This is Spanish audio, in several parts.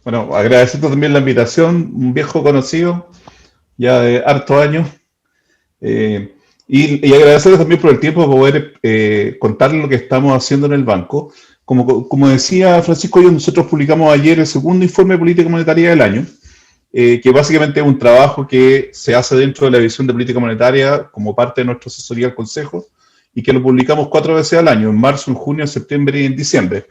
Bueno, agradecerte también la invitación, un viejo conocido, ya de hartos años, eh, y agradecerles también por el tiempo de poder contarles lo que estamos haciendo en el banco. Como decía Francisco, nosotros publicamos ayer el segundo informe de política monetaria del año, que básicamente es un trabajo que se hace dentro de la división de política monetaria como parte de nuestra asesoría al Consejo y que lo publicamos 4 veces al año, en marzo, en junio, en septiembre y en diciembre.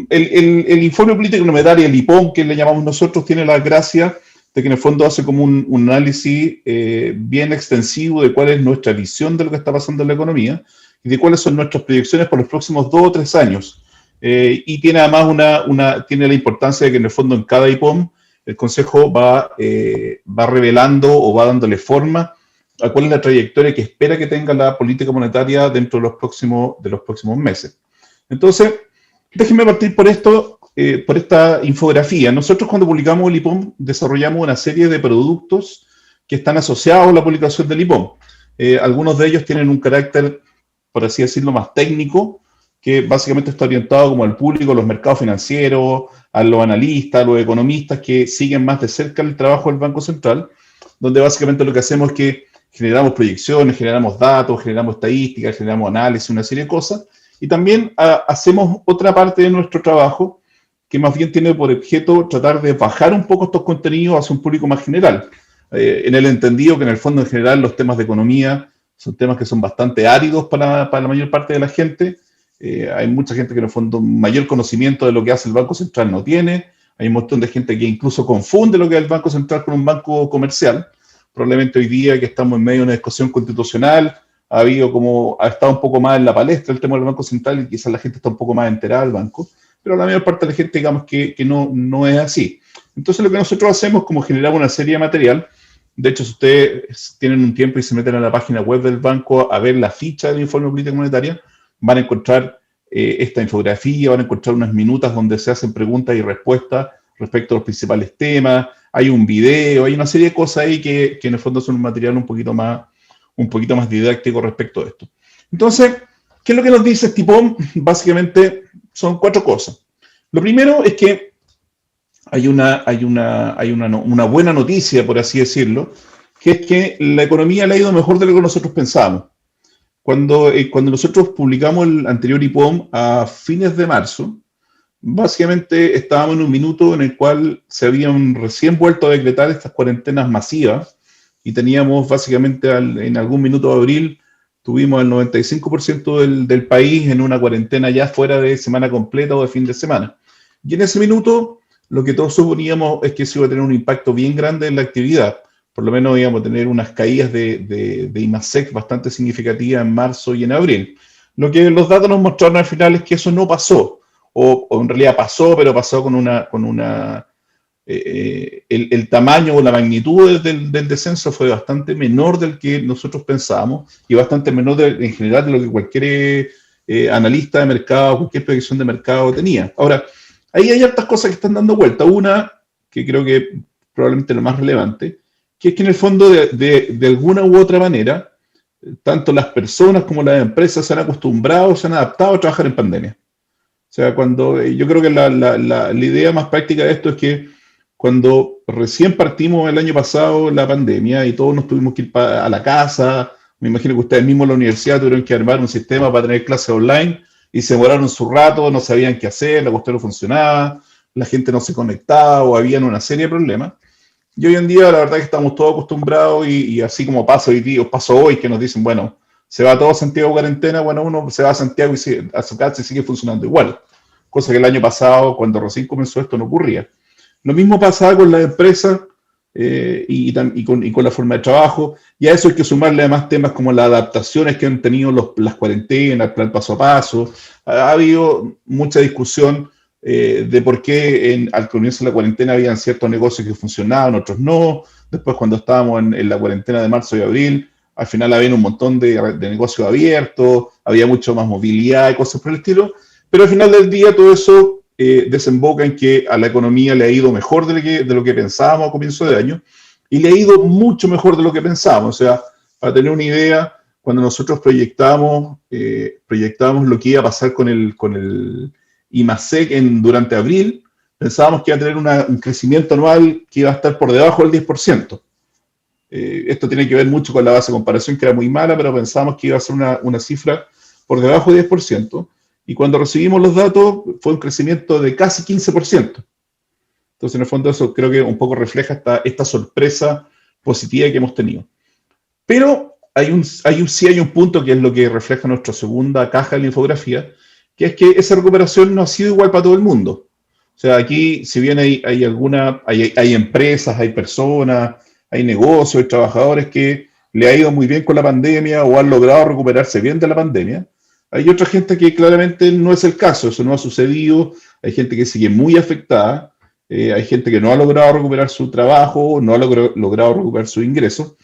El informe de política monetaria, el IPOM, que le llamamos nosotros, tiene la gracia de que en el fondo hace como un análisis bien extensivo de cuál es nuestra visión de lo que está pasando en la economía y de cuáles son nuestras proyecciones por los próximos 2 o 3 años. Y tiene además tiene la importancia de que en el fondo en cada IPOM el Consejo va revelando o va dándole forma a cuál es la trayectoria que espera que tenga la política monetaria dentro de los próximos meses. Entonces, déjenme partir por esto, por esta infografía. Nosotros cuando publicamos el IPOM desarrollamos una serie de productos que están asociados a la publicación del IPOM. Algunos de ellos tienen un carácter, por así decirlo, más técnico, que básicamente está orientado como al público, a los mercados financieros, a los analistas, a los economistas que siguen más de cerca el trabajo del Banco Central, donde básicamente lo que hacemos es que generamos proyecciones, generamos datos, generamos estadísticas, generamos análisis, una serie de cosas, y también hacemos otra parte de nuestro trabajo que más bien tiene por objeto tratar de bajar un poco estos contenidos hacia un público más general, en el entendido que en el fondo en general los temas de economía son temas que son bastante áridos para la mayor parte de la gente. Hay mucha gente que en el fondo mayor conocimiento de lo que hace el Banco Central no tiene. Hay un montón de gente que incluso confunde lo que es el Banco Central con un banco comercial. Probablemente hoy día que estamos en medio de una discusión constitucional, ha estado un poco más en la palestra el tema del Banco Central y quizás la gente está un poco más enterada del banco, pero la mayor parte de la gente digamos que no es así. Entonces lo que nosotros hacemos es como generar una serie de material. De hecho, si ustedes tienen un tiempo y se meten a la página web del banco a ver la ficha del informe de política monetaria, van a encontrar esta infografía, van a encontrar unas minutas donde se hacen preguntas y respuestas respecto a los principales temas, hay un video, hay una serie de cosas ahí que en el fondo son un material un poquito más didáctico respecto a esto. Entonces, ¿qué es lo que nos dice este IPOM? Básicamente son 4 cosas. Lo primero es que hay una buena noticia, por así decirlo, que es que la economía le ha ido mejor de lo que nosotros pensábamos. Cuando nosotros publicamos el anterior IPOM a fines de marzo, básicamente estábamos en un minuto en el cual se habían recién vuelto a decretar estas cuarentenas masivas y teníamos básicamente en algún minuto de abril, tuvimos el 95% del país en una cuarentena ya fuera de semana completa o de fin de semana. Y en ese minuto, lo que todos suponíamos es que se iba a tener un impacto bien grande en la actividad. Por lo menos íbamos a tener unas caídas de IMASEC bastante significativas en marzo y en abril. Lo que los datos nos mostraron al final es que eso no pasó, o en realidad pasó, pero pasó el tamaño o la magnitud del descenso fue bastante menor del que nosotros pensábamos y bastante menor en general de lo que cualquier analista de mercado, cualquier predicción de mercado tenía. Ahora, ahí hay hartas cosas que están dando vuelta. Una, que creo que probablemente lo más relevante, que es que en el fondo de alguna u otra manera, tanto las personas como las empresas se han acostumbrado, se han adaptado a trabajar en pandemia. O sea, yo creo que la idea más práctica de esto es que cuando recién partimos el año pasado la pandemia y todos nos tuvimos que ir a la casa, me imagino que ustedes mismos en la universidad tuvieron que armar un sistema para tener clases online y se demoraron su rato, no sabían qué hacer, la cuestión no funcionaba, la gente no se conectaba o habían una serie de problemas. Y hoy en día la verdad es que estamos todos acostumbrados y así como pasó hoy que nos dicen, bueno, se va todo Santiago a cuarentena, bueno, uno se va a Santiago a su casa y sigue funcionando igual. Cosa que el año pasado, cuando recién comenzó esto, no ocurría. Lo mismo pasaba con las empresas y con la forma de trabajo, y a eso hay que sumarle además temas como las adaptaciones que han tenido las cuarentenas, el plan paso a paso. Ha habido mucha discusión de por qué al comienzo de la cuarentena habían ciertos negocios que funcionaban, otros no. Después cuando estábamos en la cuarentena de marzo y abril, al final había un montón de negocios abiertos, había mucho más movilidad y cosas por el estilo, pero al final del día todo eso desemboca en que a la economía le ha ido mejor de lo que pensábamos a comienzo de año y le ha ido mucho mejor de lo que pensábamos. O sea, para tener una idea, cuando nosotros proyectamos lo que iba a pasar con el IMASEC durante abril, pensábamos que iba a tener un crecimiento anual que iba a estar por debajo del 10%. Esto tiene que ver mucho con la base de comparación, que era muy mala, pero pensábamos que iba a ser una cifra por debajo del 10%. Y cuando recibimos los datos, fue un crecimiento de casi 15%. Entonces, en el fondo, eso creo que un poco refleja esta sorpresa positiva que hemos tenido. Pero sí hay un punto que es lo que refleja nuestra segunda caja de la infografía, que es que esa recuperación no ha sido igual para todo el mundo. O sea, aquí, si bien hay empresas, hay personas, hay negocios, hay trabajadores que le ha ido muy bien con la pandemia o han logrado recuperarse bien de la pandemia, hay otra gente que claramente no es el caso, eso no ha sucedido, hay gente que sigue muy afectada, hay gente que no ha logrado recuperar su trabajo, no ha logrado recuperar sus ingresos,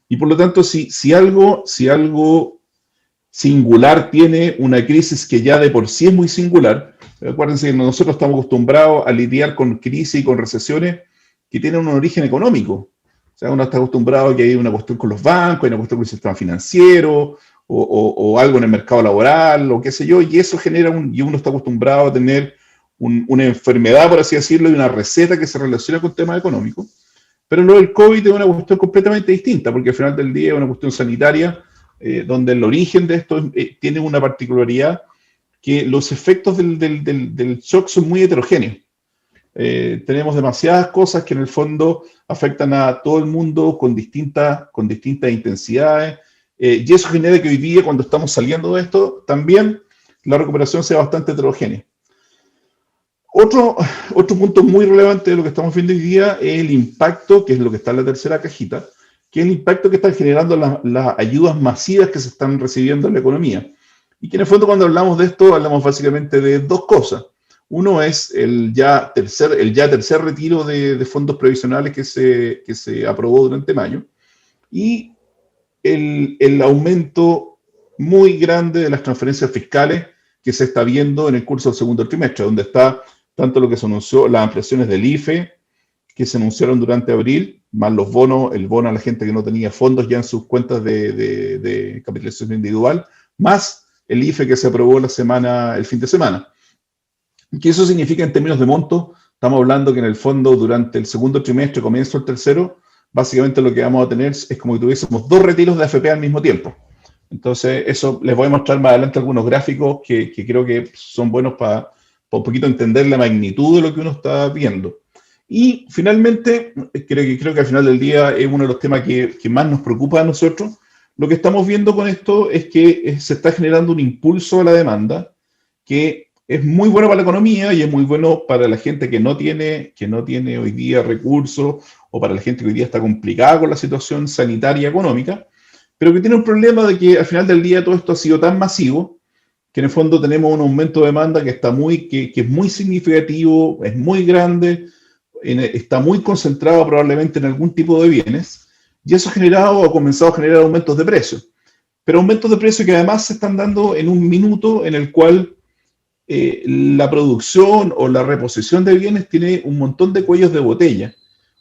y por lo tanto, si algo singular tiene una crisis que ya de por sí es muy singular, acuérdense que nosotros estamos acostumbrados a lidiar con crisis y con recesiones que tienen un origen económico. O sea, uno está acostumbrado a que hay una cuestión con los bancos, hay una cuestión con el sistema financiero, o algo en el mercado laboral, o qué sé yo, y eso genera y uno está acostumbrado a tener una enfermedad, por así decirlo, y una receta que se relaciona con temas económicos. Pero lo del COVID es una cuestión completamente distinta, porque al final del día es una cuestión sanitaria, donde el origen de esto tiene una particularidad, que los efectos del shock son muy heterogéneos. Tenemos demasiadas cosas que en el fondo afectan a todo el mundo con distintas intensidades, y eso genera que hoy día, cuando estamos saliendo de esto, también la recuperación sea bastante heterogénea. Otro punto muy relevante de lo que estamos viendo hoy día es el impacto, que es lo que está en la tercera cajita, que es el impacto que están generando las ayudas masivas que se están recibiendo en la economía. Y que en el fondo, cuando hablamos de esto, hablamos básicamente de dos cosas. Uno es el ya tercer retiro de fondos previsionales que se aprobó durante mayo, y el aumento muy grande de las transferencias fiscales que se está viendo en el curso del segundo trimestre, donde está tanto lo que se anunció, las ampliaciones del IFE, que se anunciaron durante abril, más los bonos, el bono a la gente que no tenía fondos ya en sus cuentas de capitalización individual, más el IFE que se aprobó el fin de semana. ¿Qué eso significa en términos de monto? Estamos hablando que en el fondo durante el segundo trimestre, comienzo el tercero, básicamente lo que vamos a tener es como si tuviésemos dos retiros de AFP al mismo tiempo. Entonces, eso les voy a mostrar más adelante algunos gráficos que creo que son buenos para un poquito entender la magnitud de lo que uno está viendo. Y finalmente, creo que al final del día es uno de los temas que más nos preocupa a nosotros. Lo que estamos viendo con esto es que se está generando un impulso a la demanda que es muy bueno para la economía y es muy bueno para la gente que no tiene hoy día recursos, o para la gente que hoy día está complicada con la situación sanitaria y económica, pero que tiene un problema de que al final del día todo esto ha sido tan masivo que en el fondo tenemos un aumento de demanda que es muy significativo, es muy grande, está muy concentrado probablemente en algún tipo de bienes, y eso ha comenzado a generar aumentos de precios. Pero aumentos de precios que además se están dando en un minuto en el cual la producción o la reposición de bienes tiene un montón de cuellos de botella.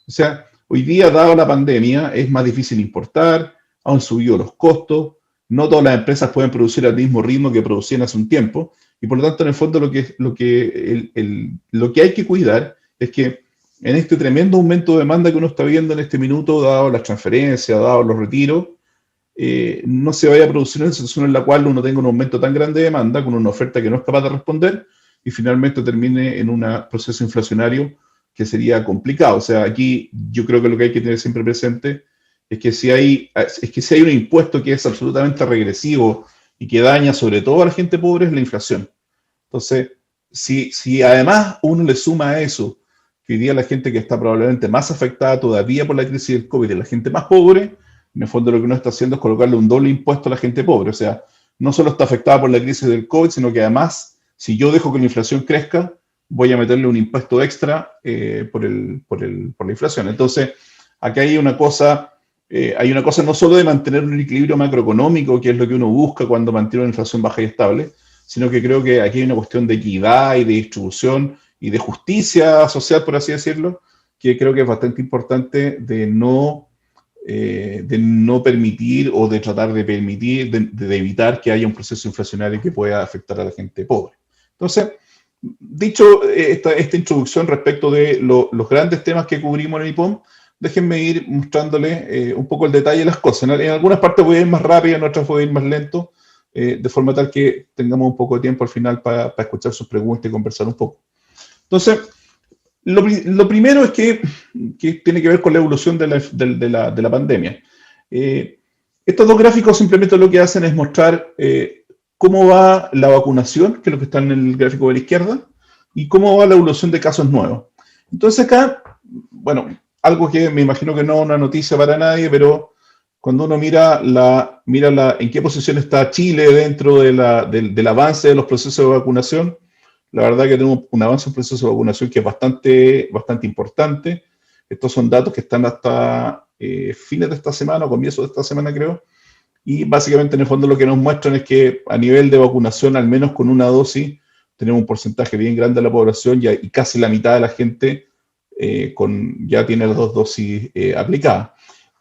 O sea, hoy día, dado la pandemia, es más difícil importar, han subido los costos, no todas las empresas pueden producir al mismo ritmo que producían hace un tiempo, y por lo tanto, en el fondo, lo que hay que cuidar es que en este tremendo aumento de demanda que uno está viendo en este minuto, dado las transferencias, dado los retiros, no se vaya a producir una situación en la cual uno tenga un aumento tan grande de demanda con una oferta que no es capaz de responder y finalmente termine en un proceso inflacionario que sería complicado. O sea, aquí yo creo que lo que hay que tener siempre presente es que si hay un impuesto que es absolutamente regresivo y que daña sobre todo a la gente pobre, es la inflación. Entonces, si además uno le suma a eso que hoy día la gente que está probablemente más afectada todavía por la crisis del COVID es la gente más pobre, en el fondo lo que uno está haciendo es colocarle un doble impuesto a la gente pobre. O sea, no solo está afectada por la crisis del COVID, sino que además, si yo dejo que la inflación crezca, voy a meterle un impuesto extra por la inflación. Entonces, aquí hay una cosa no solo de mantener un equilibrio macroeconómico, que es lo que uno busca cuando mantiene una inflación baja y estable, sino que creo que aquí hay una cuestión de equidad y de distribución y de justicia social, por así decirlo, que creo que es bastante importante de no permitir o de tratar de permitir, de evitar que haya un proceso inflacionario que pueda afectar a la gente pobre. Entonces, Dicho esta introducción respecto de los grandes temas que cubrimos en el IPOM, déjenme ir mostrándoles un poco el detalle de las cosas. En algunas partes voy a ir más rápido, en otras voy a ir más lento, de forma tal que tengamos un poco de tiempo al final para escuchar sus preguntas y conversar un poco. Entonces, lo primero es que tiene que ver con la evolución de la pandemia. Estos dos gráficos simplemente lo que hacen es mostrar cómo va la vacunación, que es lo que está en el gráfico de la izquierda, y cómo va la evolución de casos nuevos. Entonces acá, bueno, algo que me imagino que no es una noticia para nadie, pero cuando uno mira en qué posición está Chile dentro del avance de los procesos de vacunación, la verdad que tenemos un avance en proceso de vacunación que es bastante importante. Estos son datos que están hasta fines de esta semana o comienzos de esta semana, creo. Y básicamente, en el fondo, lo que nos muestran es que a nivel de vacunación, al menos con una dosis, tenemos un porcentaje bien grande de la población y casi la mitad de la gente ya tiene las dos dosis aplicadas.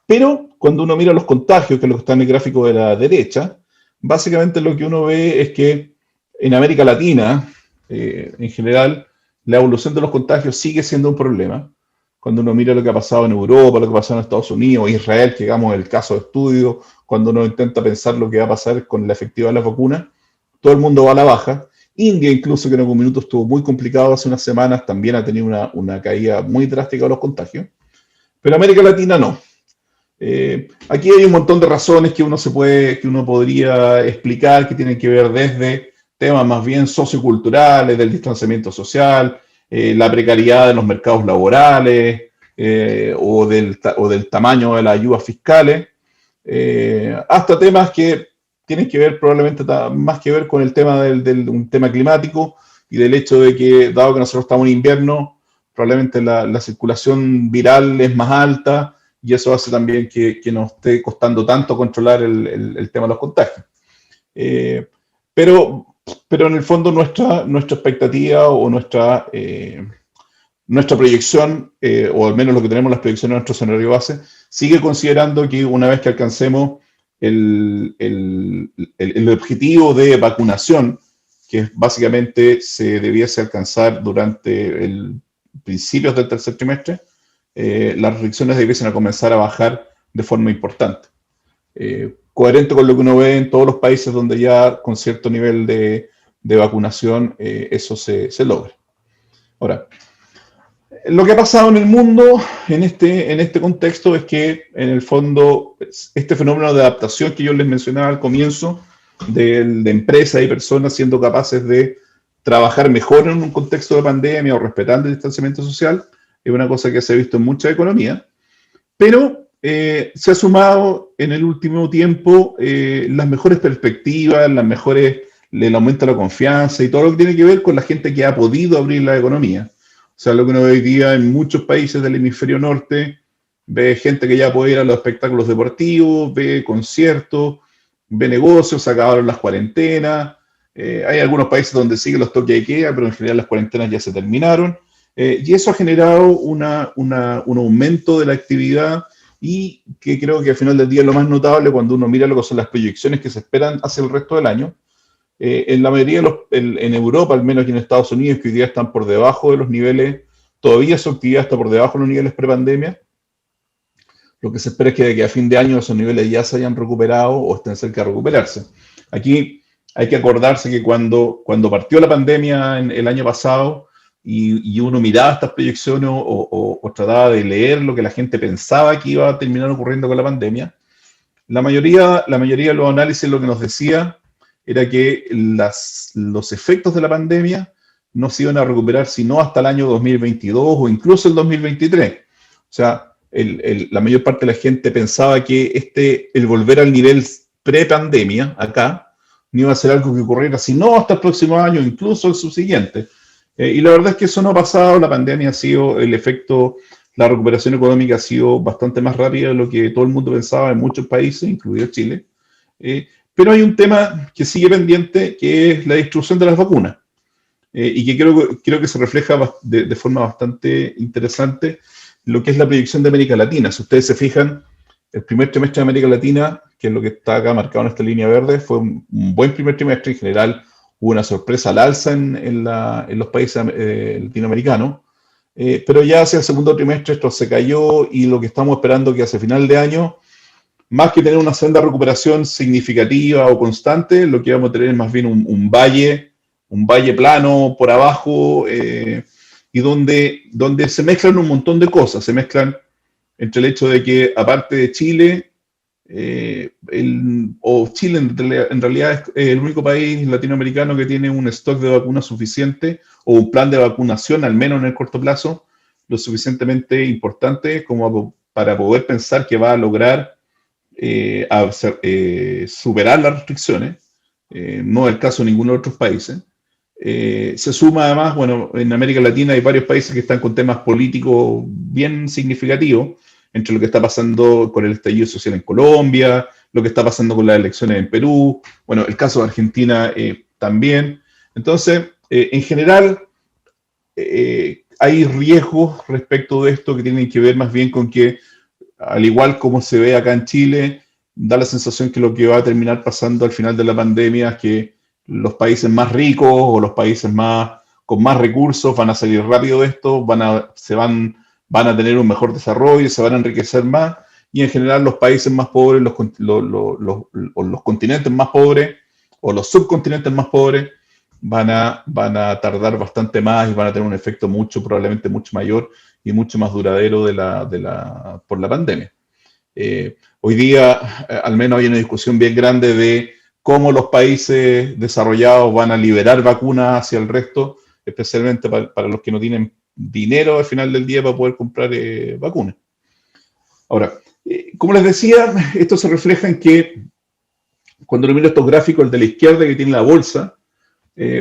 Pero cuando uno mira los contagios, que es lo que está en el gráfico de la derecha, básicamente lo que uno ve es que en América Latina, en general, la evolución de los contagios sigue siendo un problema. Cuando uno mira lo que ha pasado en Europa, lo que ha pasado en Estados Unidos, Israel, que digamos el caso de estudio, cuando uno intenta pensar lo que va a pasar con la efectividad de las vacunas, todo el mundo va a la baja. India, incluso, que en algún minuto estuvo muy complicado hace unas semanas, también ha tenido una caída muy drástica de los contagios. Pero América Latina no. Aquí hay un montón de razones que uno podría explicar, que tienen que ver desde temas más bien socioculturales, del distanciamiento social, la precariedad de los mercados laborales, o del tamaño de las ayudas fiscales, hasta temas que tienen que ver probablemente más que ver con el tema un tema climático y del hecho de que, dado que nosotros estamos en invierno, probablemente la circulación viral es más alta y eso hace también que nos esté costando tanto controlar el tema de los contagios. Pero en el fondo nuestra expectativa o nuestra proyección, o al menos lo que tenemos las proyecciones de nuestro escenario base, sigue considerando que una vez que alcancemos el objetivo de vacunación, que básicamente se debiese alcanzar durante principios del tercer trimestre, las restricciones debiesen comenzar a bajar de forma importante. Coherente con lo que uno ve en todos los países donde ya con cierto nivel de vacunación eso se logra. Ahora, lo que ha pasado en el mundo en este contexto es que, en el fondo, este fenómeno de adaptación que yo les mencionaba al comienzo, de empresas y personas siendo capaces de trabajar mejor en un contexto de pandemia o respetando el distanciamiento social, es una cosa que se ha visto en muchas economías, pero se ha sumado en el último tiempo las mejores perspectivas, el aumento de la confianza y todo lo que tiene que ver con la gente que ha podido abrir la economía. O sea, lo que uno ve hoy día en muchos países del hemisferio norte, ve gente que ya puede ir a los espectáculos deportivos, ve conciertos, ve negocios, se acabaron las cuarentenas. Hay algunos países donde siguen los toques de queda, pero en general las cuarentenas ya se terminaron. Y eso ha generado un aumento de la actividad y que creo que al final del día es lo más notable cuando uno mira lo que son las proyecciones que se esperan hacia el resto del año. En la mayoría en Europa, al menos aquí en Estados Unidos, que hoy día están por debajo de los niveles, todavía su actividad está por debajo de los niveles prepandemia. Lo que se espera es que de aquí a fin de año esos niveles ya se hayan recuperado o estén cerca de recuperarse. Aquí hay que acordarse que cuando partió la pandemia el año pasado y uno miraba estas proyecciones o trataba de leer lo que la gente pensaba que iba a terminar ocurriendo con la pandemia, la mayoría de los análisis lo que nos decía era que los efectos de la pandemia no se iban a recuperar sino hasta el año 2022 o incluso el 2023. O sea, la mayor parte de la gente pensaba que el volver al nivel pre-pandemia acá no iba a ser algo que ocurriera sino hasta el próximo año, incluso el subsiguiente. Y la verdad es que eso no ha pasado. La pandemia ha sido la recuperación económica ha sido bastante más rápida de lo que todo el mundo pensaba en muchos países, incluido Chile. Pero hay un tema que sigue pendiente, que es la distribución de las vacunas, y que creo que se refleja de forma bastante interesante lo que es la proyección de América Latina. Si ustedes se fijan, el primer trimestre de América Latina, que es lo que está acá marcado en esta línea verde, fue un buen primer trimestre. En general, hubo una sorpresa al alza en los países latinoamericanos, pero ya hacia el segundo trimestre esto se cayó y lo que estamos esperando que hacia final de año, más que tener una senda de recuperación significativa o constante, lo que vamos a tener es más bien un valle plano por abajo, y donde se mezclan un montón de cosas. Se mezclan entre el hecho de que, aparte de Chile, Chile en realidad es el único país latinoamericano que tiene un stock de vacunas suficiente o un plan de vacunación, al menos en el corto plazo, lo suficientemente importante como para poder pensar que va a lograr superar las restricciones. No es el caso de ninguno de otros países. Se suma además, bueno, en América Latina hay varios países que están con temas políticos bien significativos, entre lo que está pasando con el estallido social en Colombia, lo que está pasando con las elecciones en Perú, bueno, el caso de Argentina también. Entonces, en general, hay riesgos respecto de esto que tienen que ver más bien con que, al igual como se ve acá en Chile, da la sensación que lo que va a terminar pasando al final de la pandemia es que los países más ricos o los países con más recursos van a salir rápido de esto, van a tener un mejor desarrollo, se van a enriquecer más, y en general los países más pobres, los continentes más pobres o los subcontinentes más pobres van a tardar bastante más y van a tener un efecto probablemente mucho mayor y mucho más duradero por la pandemia. Hoy día, al menos hay una discusión bien grande de cómo los países desarrollados van a liberar vacunas hacia el resto, especialmente para los que no tienen dinero al final del día para poder comprar vacunas. Ahora, como les decía, esto se refleja en que cuando uno mira estos gráficos, el de la izquierda que tiene la bolsa,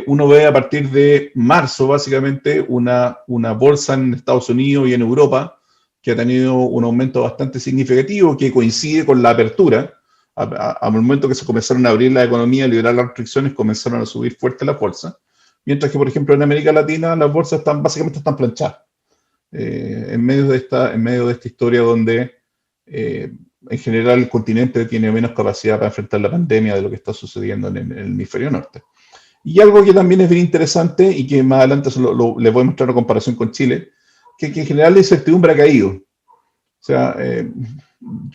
uno ve a partir de marzo básicamente una bolsa en Estados Unidos y en Europa que ha tenido un aumento bastante significativo que coincide con la apertura. Al momento que se comenzaron a abrir la economía, a liberar las restricciones, comenzaron a subir fuerte las bolsas. Mientras que, por ejemplo, en América Latina las bolsas básicamente están planchadas. En medio de esta historia donde en general el continente tiene menos capacidad para enfrentar la pandemia de lo que está sucediendo en el hemisferio norte. Y algo que también es bien interesante y que más adelante les voy a mostrar una comparación con Chile, que en general la incertidumbre ha caído. O sea,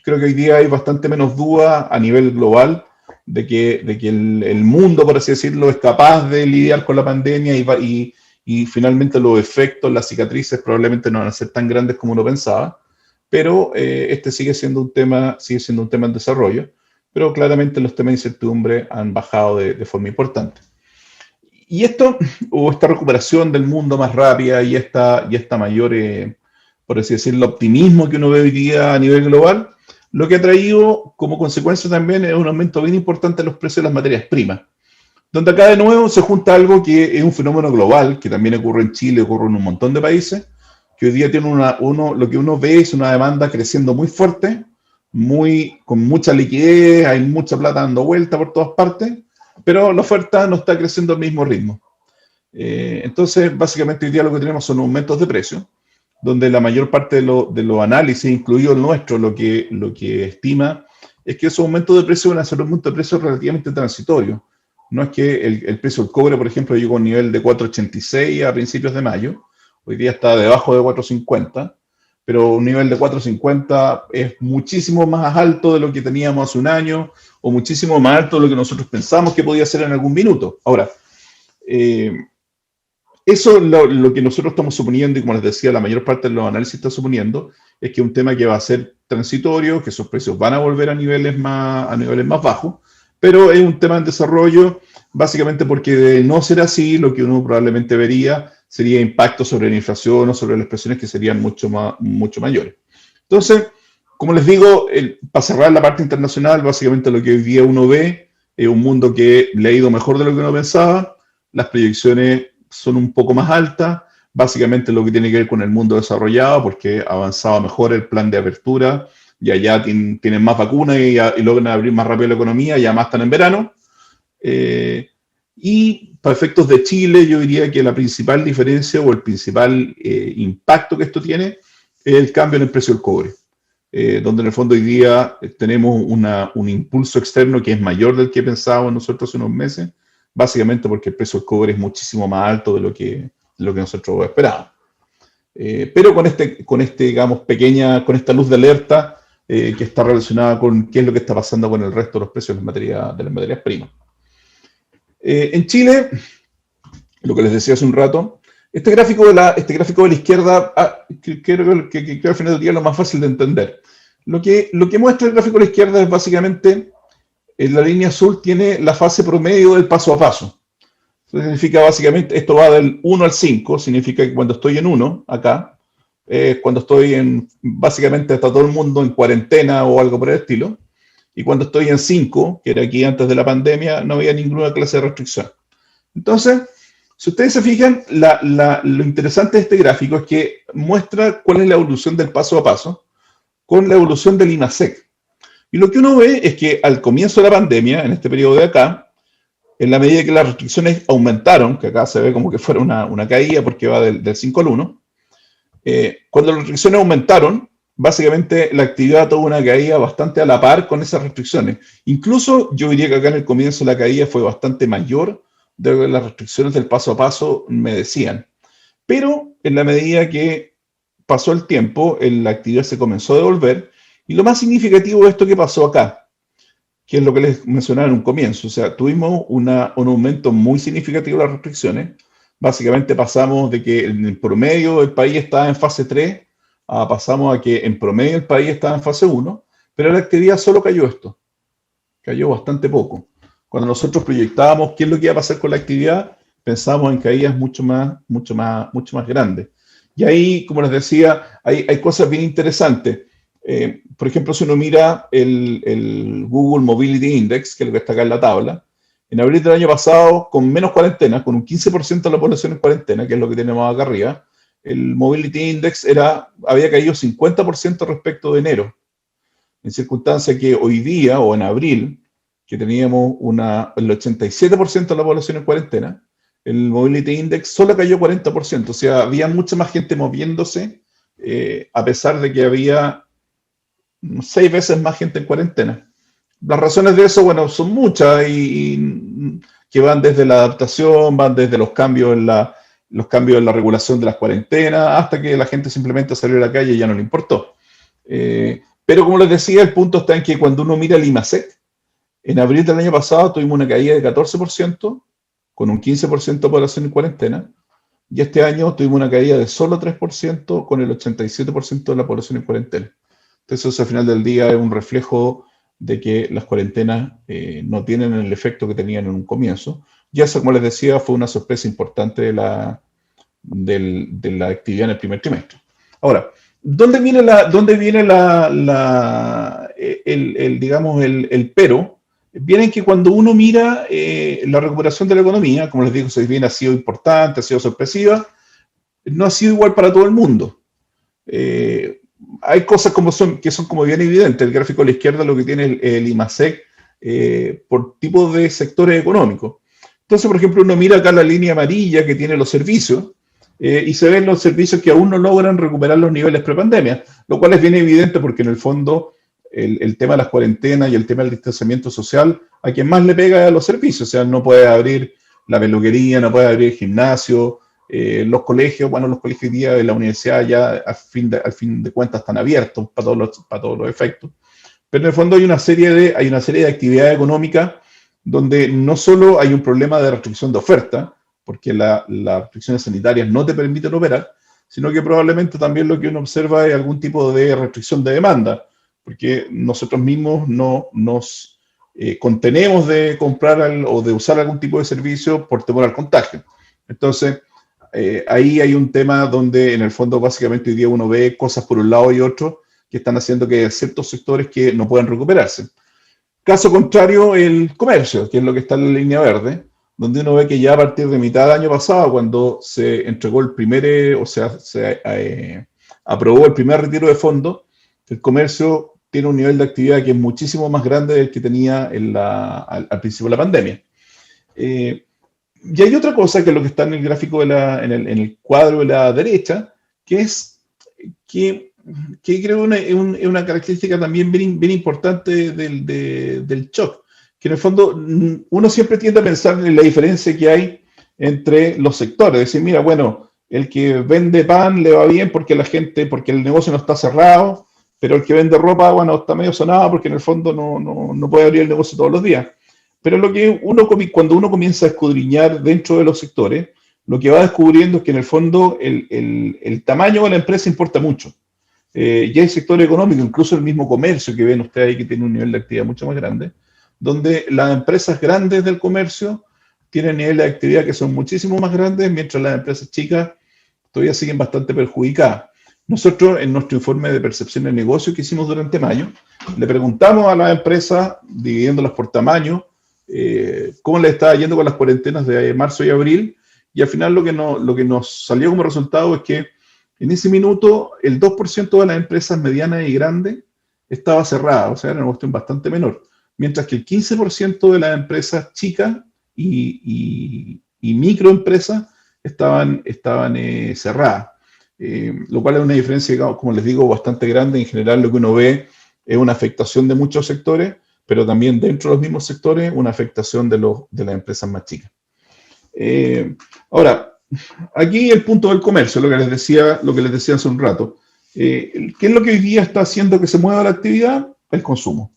creo que hoy día hay bastante menos duda a nivel global de que el mundo, por así decirlo, es capaz de lidiar con la pandemia y finalmente los efectos, las cicatrices probablemente no van a ser tan grandes como uno pensaba, pero este sigue siendo un tema en desarrollo, pero claramente los temas de incertidumbre han bajado de forma importante. Y esta recuperación del mundo más rápida y esta mayor, por así decirlo, optimismo que uno ve hoy día a nivel global, lo que ha traído como consecuencia también es un aumento bien importante en los precios de las materias primas, donde acá de nuevo se junta algo que es un fenómeno global, que también ocurre en Chile, ocurre en un montón de países, que hoy día tiene lo que uno ve es una demanda creciendo muy fuerte, con mucha liquidez, hay mucha plata dando vuelta por todas partes, pero la oferta no está creciendo al mismo ritmo. Entonces, básicamente hoy día lo que tenemos son aumentos de precios, donde la mayor parte de los análisis, incluido el nuestro, lo que estima es que esos aumentos de precios van a ser aumentos de precios relativamente transitorios. No es que el precio del cobre, por ejemplo, llegó a un nivel de 4,86 a principios de mayo, hoy día está debajo de 4,50, pero un nivel de 4,50 es muchísimo más alto de lo que teníamos hace un año, o muchísimo más alto de lo que nosotros pensamos que podía ser en algún minuto. Ahora, eso es lo que nosotros estamos suponiendo, y como les decía, la mayor parte de los análisis está suponiendo, es que un tema que va a ser transitorio, que esos precios van a volver a niveles más bajos, pero es un tema en desarrollo, básicamente porque de no ser así, lo que uno probablemente vería sería impacto sobre la inflación o sobre las presiones que serían mucho mayores. Entonces, como les digo, para cerrar la parte internacional, básicamente lo que hoy día uno ve es un mundo que le ha ido mejor de lo que uno pensaba, las proyecciones son un poco más altas, básicamente lo que tiene que ver con el mundo desarrollado, porque avanzaba mejor el plan de apertura, y allá tienen más vacunas y logran abrir más rápido la economía, y además están en verano. Y para efectos de Chile, yo diría que la principal diferencia o el principal impacto que esto tiene es el cambio en el precio del cobre, donde en el fondo hoy día tenemos un impulso externo que es mayor del que pensábamos nosotros hace unos meses, básicamente porque el precio del cobre es muchísimo más alto de lo que nosotros esperábamos. Pero digamos, con esta luz de alerta que está relacionada con qué es lo que está pasando con el resto de los precios de las materias primas. En Chile, lo que les decía hace un rato, este gráfico de la izquierda, creo que al final del día es lo más fácil de entender. Lo que muestra el gráfico de la izquierda es básicamente, en la línea azul tiene la fase promedio del paso a paso. Eso significa básicamente, esto va del 1 al 5, significa que cuando estoy en 1, acá, cuando estoy básicamente está todo el mundo en cuarentena o algo por el estilo, y cuando estoy en 5, que era aquí antes de la pandemia, no había ninguna clase de restricción. Entonces, si ustedes se fijan, lo interesante de este gráfico es que muestra cuál es la evolución del paso a paso con la evolución del IMASEC. Y lo que uno ve es que al comienzo de la pandemia, en este periodo de acá, en la medida que las restricciones aumentaron, que acá se ve como que fuera una caída porque va del 5 al 1, cuando las restricciones aumentaron, básicamente la actividad tuvo una caída bastante a la par con esas restricciones. Incluso yo diría que acá en el comienzo la caída fue bastante mayor de lo que las restricciones del paso a paso me decían. Pero en la medida que pasó el tiempo, la actividad se comenzó a devolver, y lo más significativo de esto que pasó acá, que es lo que les mencionaba en un comienzo, o sea, tuvimos un aumento muy significativo de las restricciones. Básicamente pasamos de que en el promedio el país estaba en fase 3, pasamos a que en promedio el país estaba en fase 1, pero la actividad solo cayó bastante poco. Cuando nosotros proyectábamos qué es lo que iba a pasar con la actividad, pensábamos en caídas mucho más grandes. Y ahí, como les decía, hay cosas bien interesantes. Por ejemplo, si uno mira el Google Mobility Index, que es lo que está acá en la tabla, en abril del año pasado, con menos cuarentena, con un 15% de la población en cuarentena, que es lo que tenemos acá arriba, el Mobility Index había caído 50% respecto de enero. En circunstancia que hoy día, o en abril, que teníamos el 87% de la población en cuarentena, el Mobility Index solo cayó 40%, o sea, había mucha más gente moviéndose, a pesar de que había 6 veces más gente en cuarentena. Las razones de eso, bueno, son muchas y que van desde la adaptación, van desde los cambios en la regulación de las cuarentenas, hasta que la gente simplemente salió a la calle y ya no le importó. Pero como les decía, el punto está en que cuando uno mira el IMASEC, en abril del año pasado tuvimos una caída de 14%, con un 15% de población en cuarentena, y este año tuvimos una caída de solo 3%, con el 87% de la población en cuarentena. Entonces, eso al final del día es un reflejo de que las cuarentenas no tienen el efecto que tenían en un comienzo. Y eso, como les decía, fue una sorpresa importante de la actividad en el primer trimestre. Ahora, ¿dónde viene digamos, el pero? Viene que cuando uno mira la recuperación de la economía, como les digo, si bien ha sido importante, ha sido sorpresiva, no ha sido igual para todo el mundo. Hay cosas que son como bien evidentes. El gráfico a la izquierda lo que tiene el IMASEC por tipo de sectores económicos. Entonces, por ejemplo, uno mira acá la línea amarilla que tiene los servicios y se ven los servicios que aún no logran recuperar los niveles prepandemia, lo cual es bien evidente porque en el fondo el tema de las cuarentenas y el tema del distanciamiento social, a quien más le pega a los servicios. O sea, no puede abrir la peluquería, no puede abrir el gimnasio, los colegios hoy día de la universidad ya al fin de cuentas están abiertos para todos los efectos. Pero en el fondo hay una serie de actividades económicas donde no solo hay un problema de restricción de oferta, porque las restricciones sanitarias no te permiten operar, sino que probablemente también lo que uno observa es algún tipo de restricción de demanda, porque nosotros mismos no nos contenemos de comprar o de usar algún tipo de servicio por temor al contagio. Entonces, ahí hay un tema donde en el fondo básicamente hoy día uno ve cosas por un lado y otro que están haciendo que hay ciertos sectores que no puedan recuperarse. Caso contrario, el comercio, que es lo que está en la línea verde, donde uno ve que ya a partir de mitad del año pasado, cuando se entregó se aprobó el primer retiro de fondos, el comercio tiene un nivel de actividad que es muchísimo más grande del que tenía al principio de la pandemia. Y hay otra cosa que es lo que está en el gráfico, en el cuadro de la derecha, que es que creo es una característica también bien importante del shock, que en el fondo uno siempre tiende a pensar en la diferencia que hay entre los sectores. Decir, mira, bueno, el que vende pan le va bien porque la gente, porque el negocio no está cerrado, pero el que vende ropa, bueno, está medio sonado porque en el fondo no puede abrir el negocio todos los días. Pero lo que cuando uno comienza a escudriñar dentro de los sectores, lo que va descubriendo es que en el fondo el tamaño de la empresa importa mucho. Y hay sectores económicos, incluso el mismo comercio que ven ustedes ahí, que tiene un nivel de actividad mucho más grande, donde las empresas grandes del comercio tienen niveles de actividad que son muchísimo más grandes, mientras las empresas chicas todavía siguen bastante perjudicadas. Nosotros, en nuestro informe de percepción de negocio que hicimos durante mayo, le preguntamos a las empresas, dividiéndolas por tamaño, cómo les estaba yendo con las cuarentenas de marzo y abril, y al final lo que nos salió como resultado es que en ese minuto el 2% de las empresas medianas y grandes estaba cerrada, o sea, era una cuestión bastante menor, mientras que el 15% de las empresas chicas y microempresas estaban cerradas. Lo cual es una diferencia, como les digo, bastante grande. En general lo que uno ve es una afectación de muchos sectores, pero también dentro de los mismos sectores una afectación de las empresas más chicas. Ahora, aquí el punto del comercio, lo que les decía hace un rato. ¿Qué es lo que hoy día está haciendo que se mueva la actividad? El consumo.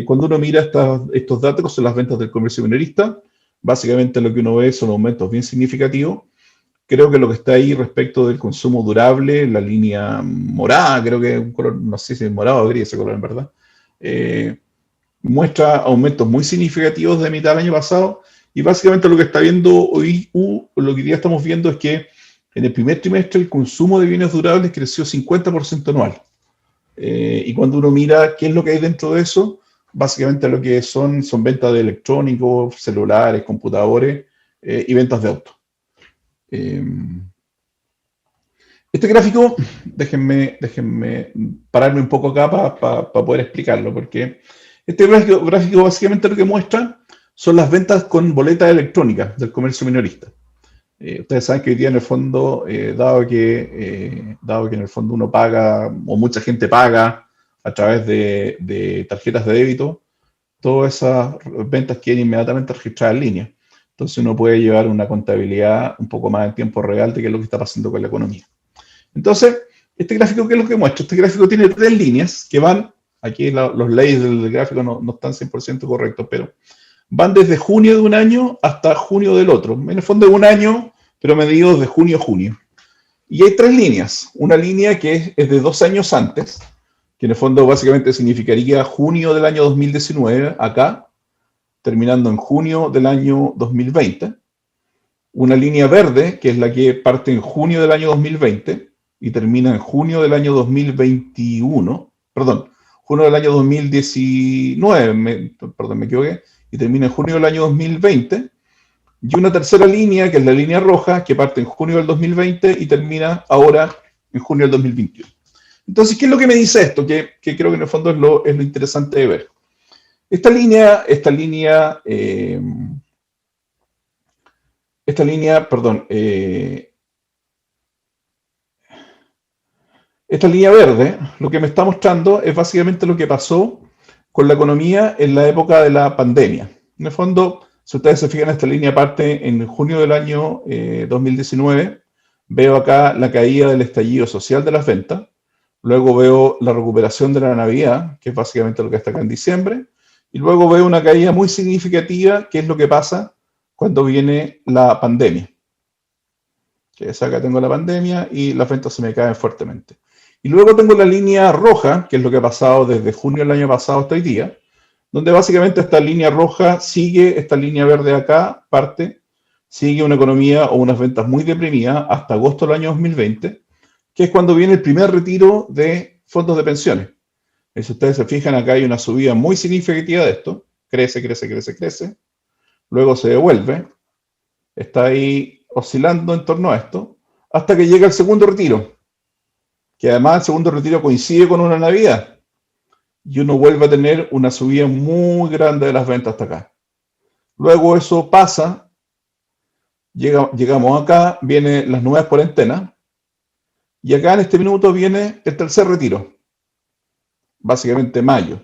Cuando uno mira estos datos en las ventas del comercio minorista, básicamente lo que uno ve son aumentos bien significativos. Creo que lo que está ahí respecto del consumo durable, la línea morada, creo que es un color, no sé si es morado o gris ese color en verdad, muestra aumentos muy significativos de mitad del año pasado, y básicamente lo que está viendo hoy, lo que hoy día estamos viendo es que en el primer trimestre el consumo de bienes durables creció 50% anual. Y cuando uno mira qué es lo que hay dentro de eso, básicamente lo que son ventas de electrónicos, celulares, computadores y ventas de autos. Este gráfico, déjenme pararme un poco acá para poder explicarlo, porque este gráfico básicamente lo que muestra son las ventas con boletas electrónicas del comercio minorista. Ustedes saben que hoy día en el fondo, dado que en el fondo uno paga, o mucha gente paga a través de tarjetas de débito, todas esas ventas queden inmediatamente registradas en línea. Entonces uno puede llevar una contabilidad un poco más en tiempo real de qué es lo que está pasando con la economía. Entonces, este gráfico, ¿qué es lo que muestra? Este gráfico tiene 3 líneas que van, aquí los layers del gráfico no están 100% correctos, pero van desde junio de un año hasta junio del otro. En el fondo es un año, pero medido de junio a junio. Y hay 3 líneas. Una línea que es de 2 años antes, que en el fondo básicamente significaría junio del año 2019, acá, terminando en junio del año 2020. Una línea verde, que es la que parte en junio del año 2020 y termina en junio del año 2021, perdón, junio del año 2019, me equivoqué, y termina en junio del año 2020, y una tercera línea, que es la línea roja, que parte en junio del 2020 y termina ahora en junio del 2021. Entonces, ¿qué es lo que me dice esto? Que creo que en el fondo es lo interesante de ver. Esta línea verde, lo que me está mostrando es básicamente lo que pasó con la economía en la época de la pandemia. En el fondo, si ustedes se fijan, esta línea parte en junio del año 2019. Veo acá la caída del estallido social de las ventas. Luego veo la recuperación de la Navidad, que es básicamente lo que está acá en diciembre. Y luego veo una caída muy significativa, que es lo que pasa cuando viene la pandemia. Que es acá tengo la pandemia y las ventas se me caen fuertemente. Y luego tengo la línea roja, que es lo que ha pasado desde junio del año pasado hasta hoy día, donde básicamente esta línea roja sigue esta línea verde acá, sigue una economía o unas ventas muy deprimidas hasta agosto del año 2020, que es cuando viene el primer retiro de fondos de pensiones. Y si ustedes se fijan, acá hay una subida muy significativa de esto, crece, luego se devuelve, está ahí oscilando en torno a esto, hasta que llega el segundo retiro, que además el segundo retiro coincide con una Navidad, y uno vuelve a tener una subida muy grande de las ventas hasta acá. Luego eso pasa, llegamos acá, vienen las nuevas cuarentenas, y acá en este minuto viene el tercer retiro, básicamente mayo.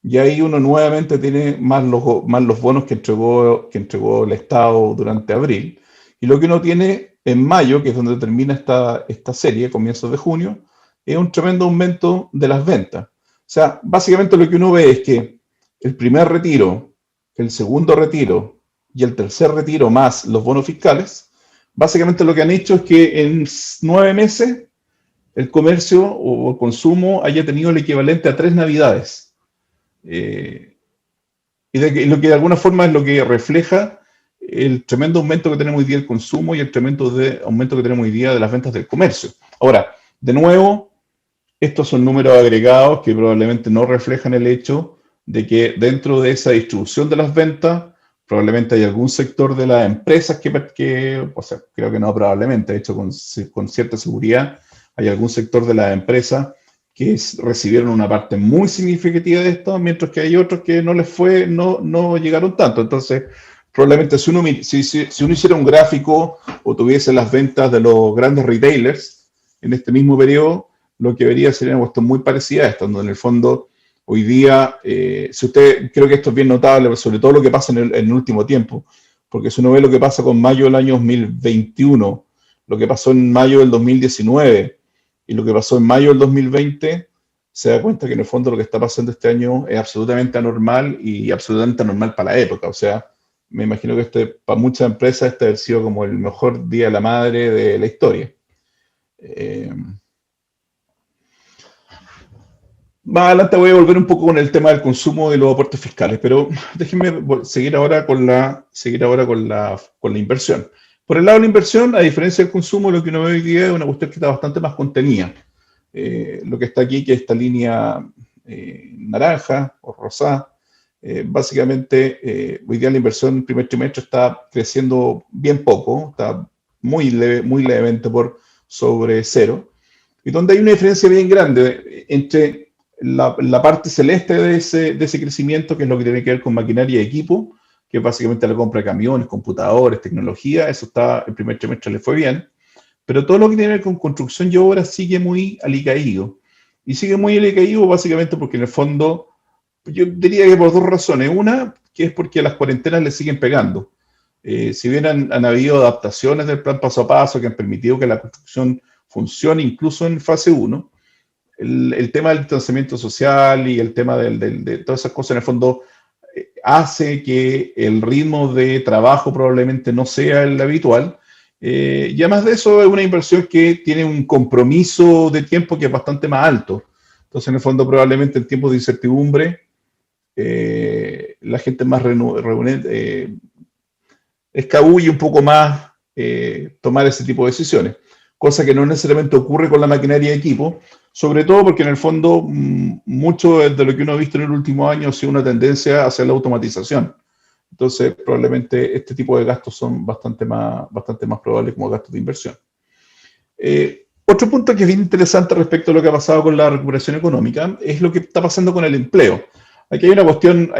y ahí uno nuevamente tiene más los bonos que entregó el Estado durante abril. Y lo que uno tiene en mayo, que es donde termina esta serie, comienzos de junio, es un tremendo aumento de las ventas. O sea, básicamente lo que uno ve es que el primer retiro, el segundo retiro y el tercer retiro más los bonos fiscales, básicamente lo que han hecho es que en 9 meses el comercio o el consumo haya tenido el equivalente a 3 Navidades. Eh, lo que de alguna forma es lo que refleja el tremendo aumento que tenemos hoy día del consumo y el tremendo aumento que tenemos hoy día de las ventas del comercio. Ahora, de nuevo, estos son números agregados que probablemente no reflejan el hecho de que dentro de esa distribución de las ventas, probablemente hay algún sector de las empresas o sea, creo que no probablemente, de hecho con cierta seguridad, hay algún sector de las empresas que recibieron una parte muy significativa de esto, mientras que hay otros que no les fue, no llegaron tanto. Entonces, probablemente si uno hiciera un gráfico o tuviese las ventas de los grandes retailers en este mismo periodo, lo que vería sería una cuestión muy parecida a esta, donde en el fondo hoy día, si usted, creo que esto es bien notable, sobre todo lo que pasa en el último tiempo, porque si uno ve lo que pasa con mayo del año 2021, lo que pasó en mayo del 2019 y lo que pasó en mayo del 2020, se da cuenta que en el fondo lo que está pasando este año es absolutamente anormal y absolutamente anormal para la época. O sea, me imagino que para muchas empresas este ha de haber sido como el mejor Día de la Madre de la historia. Eh, Más adelante voy a volver un poco con el tema del consumo de los aportes fiscales, pero déjenme seguir ahora con la inversión. Por el lado de la inversión, a diferencia del consumo, lo que uno ve hoy día es una cuestión que está bastante más contenida. Lo que está aquí, que es esta línea naranja o rosada, básicamente hoy día la inversión en el primer trimestre está creciendo bien poco, está muy levemente por sobre cero, y donde hay una diferencia bien grande entre la parte celeste de ese crecimiento, que es lo que tiene que ver con maquinaria y equipo, que es básicamente la compra de camiones, computadores, tecnología. Eso está, el primer trimestre le fue bien, pero todo lo que tiene que ver con construcción y obra sigue muy alicaído. Y sigue muy alicaído básicamente porque en el fondo, yo diría que por dos razones. Una, que es porque las cuarentenas le siguen pegando. Si bien han habido adaptaciones del plan paso a paso que han permitido que la construcción funcione incluso en fase 1, el tema del distanciamiento social y el tema de todas esas cosas en el fondo hace que el ritmo de trabajo probablemente no sea el habitual. Y además de eso, es una inversión que tiene un compromiso de tiempo que es bastante más alto. Entonces, en el fondo, probablemente en tiempos de incertidumbre, la gente más escabulle un poco más tomar ese tipo de decisiones, cosa que no necesariamente ocurre con la maquinaria de equipo, sobre todo porque en el fondo mucho de lo que uno ha visto en el último año ha sido una tendencia hacia la automatización. Entonces, probablemente este tipo de gastos son bastante más probables como gastos de inversión. Otro punto que es bien interesante respecto a lo que ha pasado con la recuperación económica es lo que está pasando con el empleo. Aquí hay una cuestión,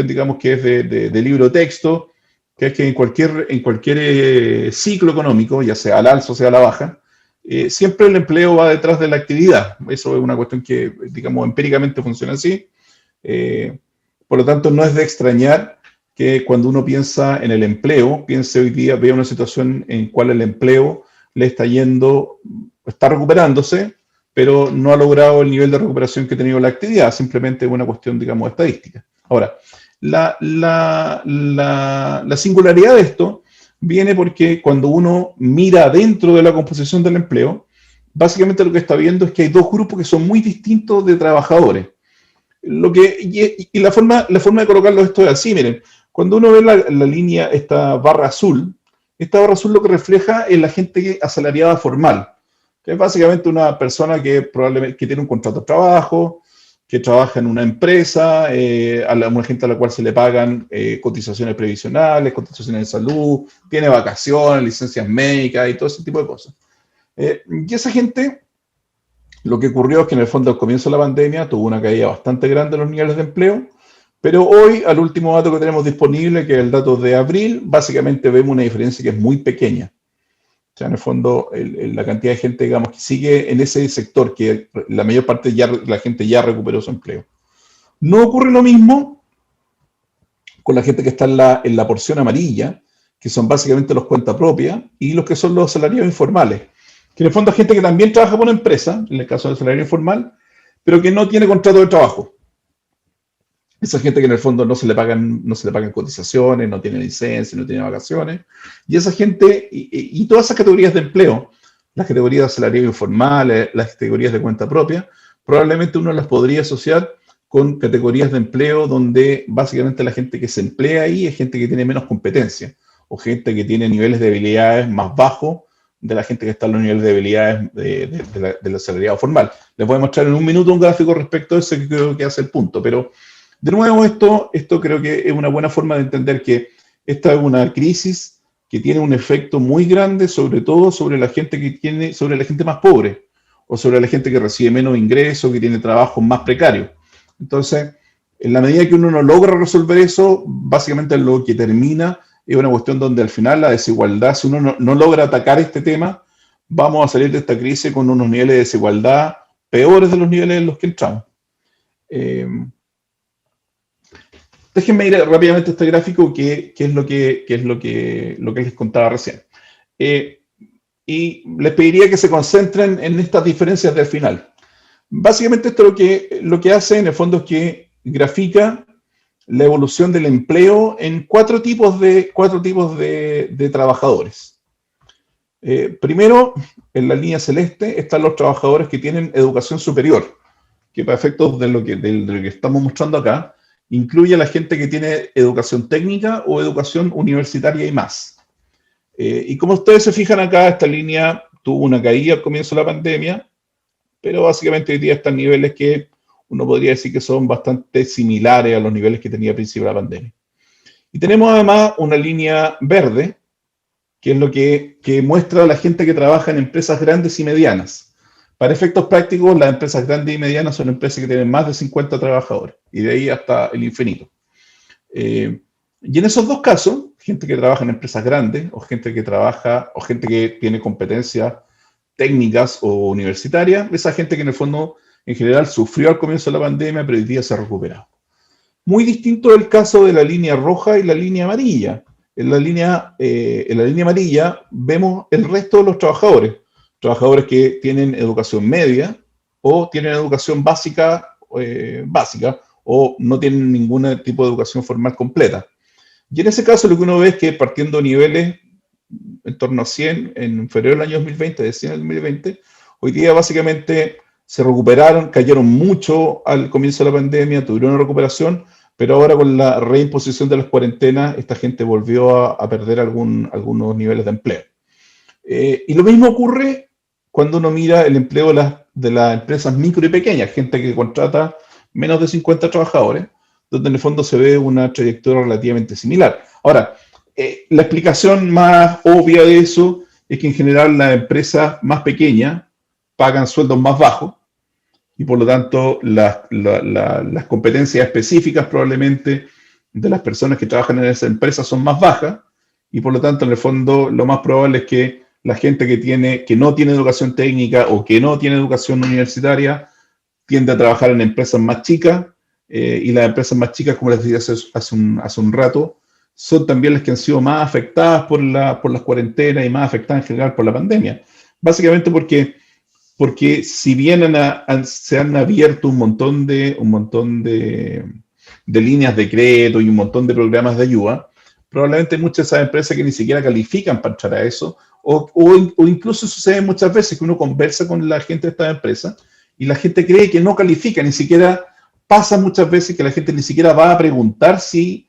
digamos, que es de libro texto, que es que en cualquier ciclo económico, ya sea al alza o sea a la baja, siempre el empleo va detrás de la actividad. Eso es una cuestión que, digamos, empíricamente funciona así. Por lo tanto, no es de extrañar que cuando uno piensa en el empleo, piense hoy día, vea una situación en cual el empleo le está recuperándose, pero no ha logrado el nivel de recuperación que ha tenido la actividad, simplemente es una cuestión, digamos, estadística. Ahora, la singularidad de esto viene porque cuando uno mira dentro de la composición del empleo, básicamente lo que está viendo es que hay dos grupos que son muy distintos de trabajadores. Y la forma de colocarlo esto es así, miren, cuando uno ve la línea, esta barra azul lo que refleja es la gente asalariada formal, que es básicamente una persona que probablemente tiene un contrato de trabajo, que trabaja en una empresa, una gente a la cual se le pagan cotizaciones previsionales, cotizaciones de salud, tiene vacaciones, licencias médicas y todo ese tipo de cosas. Y esa gente, lo que ocurrió es que en el fondo al comienzo de la pandemia tuvo una caída bastante grande en los niveles de empleo, pero hoy, al último dato que tenemos disponible, que es el dato de abril, básicamente vemos una diferencia que es muy pequeña. O sea, en el fondo, la cantidad de gente, digamos, que sigue en ese sector, que la mayor parte la gente ya recuperó su empleo. No ocurre lo mismo con la gente que está en la porción amarilla, que son básicamente los cuenta propia, y los que son los salariados informales, que en el fondo es gente que también trabaja por una empresa, en el caso del salario informal, pero que no tiene contrato de trabajo. Esa gente que en el fondo no se le pagan cotizaciones, no tiene licencia, no tiene vacaciones, y esa gente, y todas esas categorías de empleo, las categorías de salario informal, las categorías de cuenta propia, probablemente uno las podría asociar con categorías de empleo donde básicamente la gente que se emplea ahí es gente que tiene menos competencia o gente que tiene niveles de habilidades más bajos de la gente que está en los niveles de habilidades del asalariado formal. Les voy a mostrar en un minuto un gráfico respecto a eso que creo que hace el punto, pero de nuevo esto creo que es una buena forma de entender que esta es una crisis que tiene un efecto muy grande, sobre todo sobre la gente sobre la gente más pobre o sobre la gente que recibe menos ingresos, que tiene trabajos más precarios. Entonces, en la medida que uno no logra resolver eso, básicamente lo que termina es una cuestión donde al final la desigualdad, si uno no logra atacar este tema, vamos a salir de esta crisis con unos niveles de desigualdad peores de los niveles en los que entramos. Déjenme ir rápidamente a este gráfico que es lo que les contaba recién. Y les pediría que se concentren en estas diferencias del final. Básicamente esto lo que hace en el fondo es que grafica la evolución del empleo en cuatro tipos de trabajadores. Primero, en la línea celeste están los trabajadores que tienen educación superior, que para efectos de lo que estamos mostrando acá, incluye a la gente que tiene educación técnica o educación universitaria y más. Y como ustedes se fijan acá, esta línea tuvo una caída al comienzo de la pandemia, pero básicamente hoy día están niveles que uno podría decir que son bastante similares a los niveles que tenía a principio de la pandemia. Y tenemos además una línea verde, que es lo que muestra a la gente que trabaja en empresas grandes y medianas. Para efectos prácticos, las empresas grandes y medianas son empresas que tienen más de 50 trabajadores, y de ahí hasta el infinito. Y en esos dos casos, gente que trabaja en empresas grandes, o gente que tiene competencias técnicas o universitarias, esa gente que en el fondo, en general, sufrió al comienzo de la pandemia, pero hoy día se ha recuperado. Muy distinto es el caso de la línea roja y la línea amarilla. En la línea amarilla vemos el resto de los trabajadores que tienen educación media o tienen educación básica o no tienen ningún tipo de educación formal completa. Y en ese caso lo que uno ve es que partiendo de niveles en torno a 100 en febrero del año 2020, de 100 al 2020, hoy día básicamente se recuperaron, cayeron mucho al comienzo de la pandemia, tuvieron una recuperación, pero ahora con la reimposición de las cuarentenas, esta gente volvió a perder algunos niveles de empleo. Y lo mismo ocurre cuando uno mira el empleo de las empresas micro y pequeñas, gente que contrata menos de 50 trabajadores, donde en el fondo se ve una trayectoria relativamente similar. Ahora, la explicación más obvia de eso es que en general las empresas más pequeñas pagan sueldos más bajos y por lo tanto las competencias específicas probablemente de las personas que trabajan en esa empresa son más bajas y por lo tanto en el fondo lo más probable es que la gente que no tiene educación técnica o que no tiene educación universitaria tiende a trabajar en empresas más chicas y las empresas más chicas, como les dije hace un rato, son también las que han sido más afectadas por las cuarentenas y más afectadas en general por la pandemia. Básicamente porque si bien se han abierto un montón de líneas de crédito y un montón de programas de ayuda, probablemente muchas de esas empresas que ni siquiera califican para entrar a eso, o incluso sucede muchas veces que uno conversa con la gente de estas empresas y la gente cree que no califica, ni siquiera pasa muchas veces que la gente ni siquiera va a preguntar si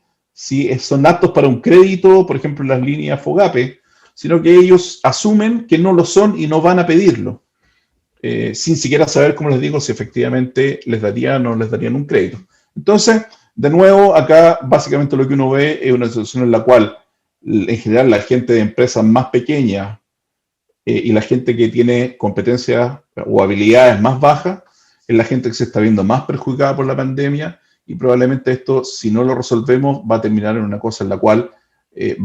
son aptos para un crédito, por ejemplo, en las líneas FOGAPE, sino que ellos asumen que no lo son y no van a pedirlo, sin siquiera saber, como les digo, si efectivamente les darían o no les darían un crédito. Entonces, de nuevo, acá básicamente lo que uno ve es una situación en la cual, en general, la gente de empresas más pequeñas y la gente que tiene competencias o habilidades más bajas, es la gente que se está viendo más perjudicada por la pandemia y probablemente esto, si no lo resolvemos, va a terminar en una cosa en la cual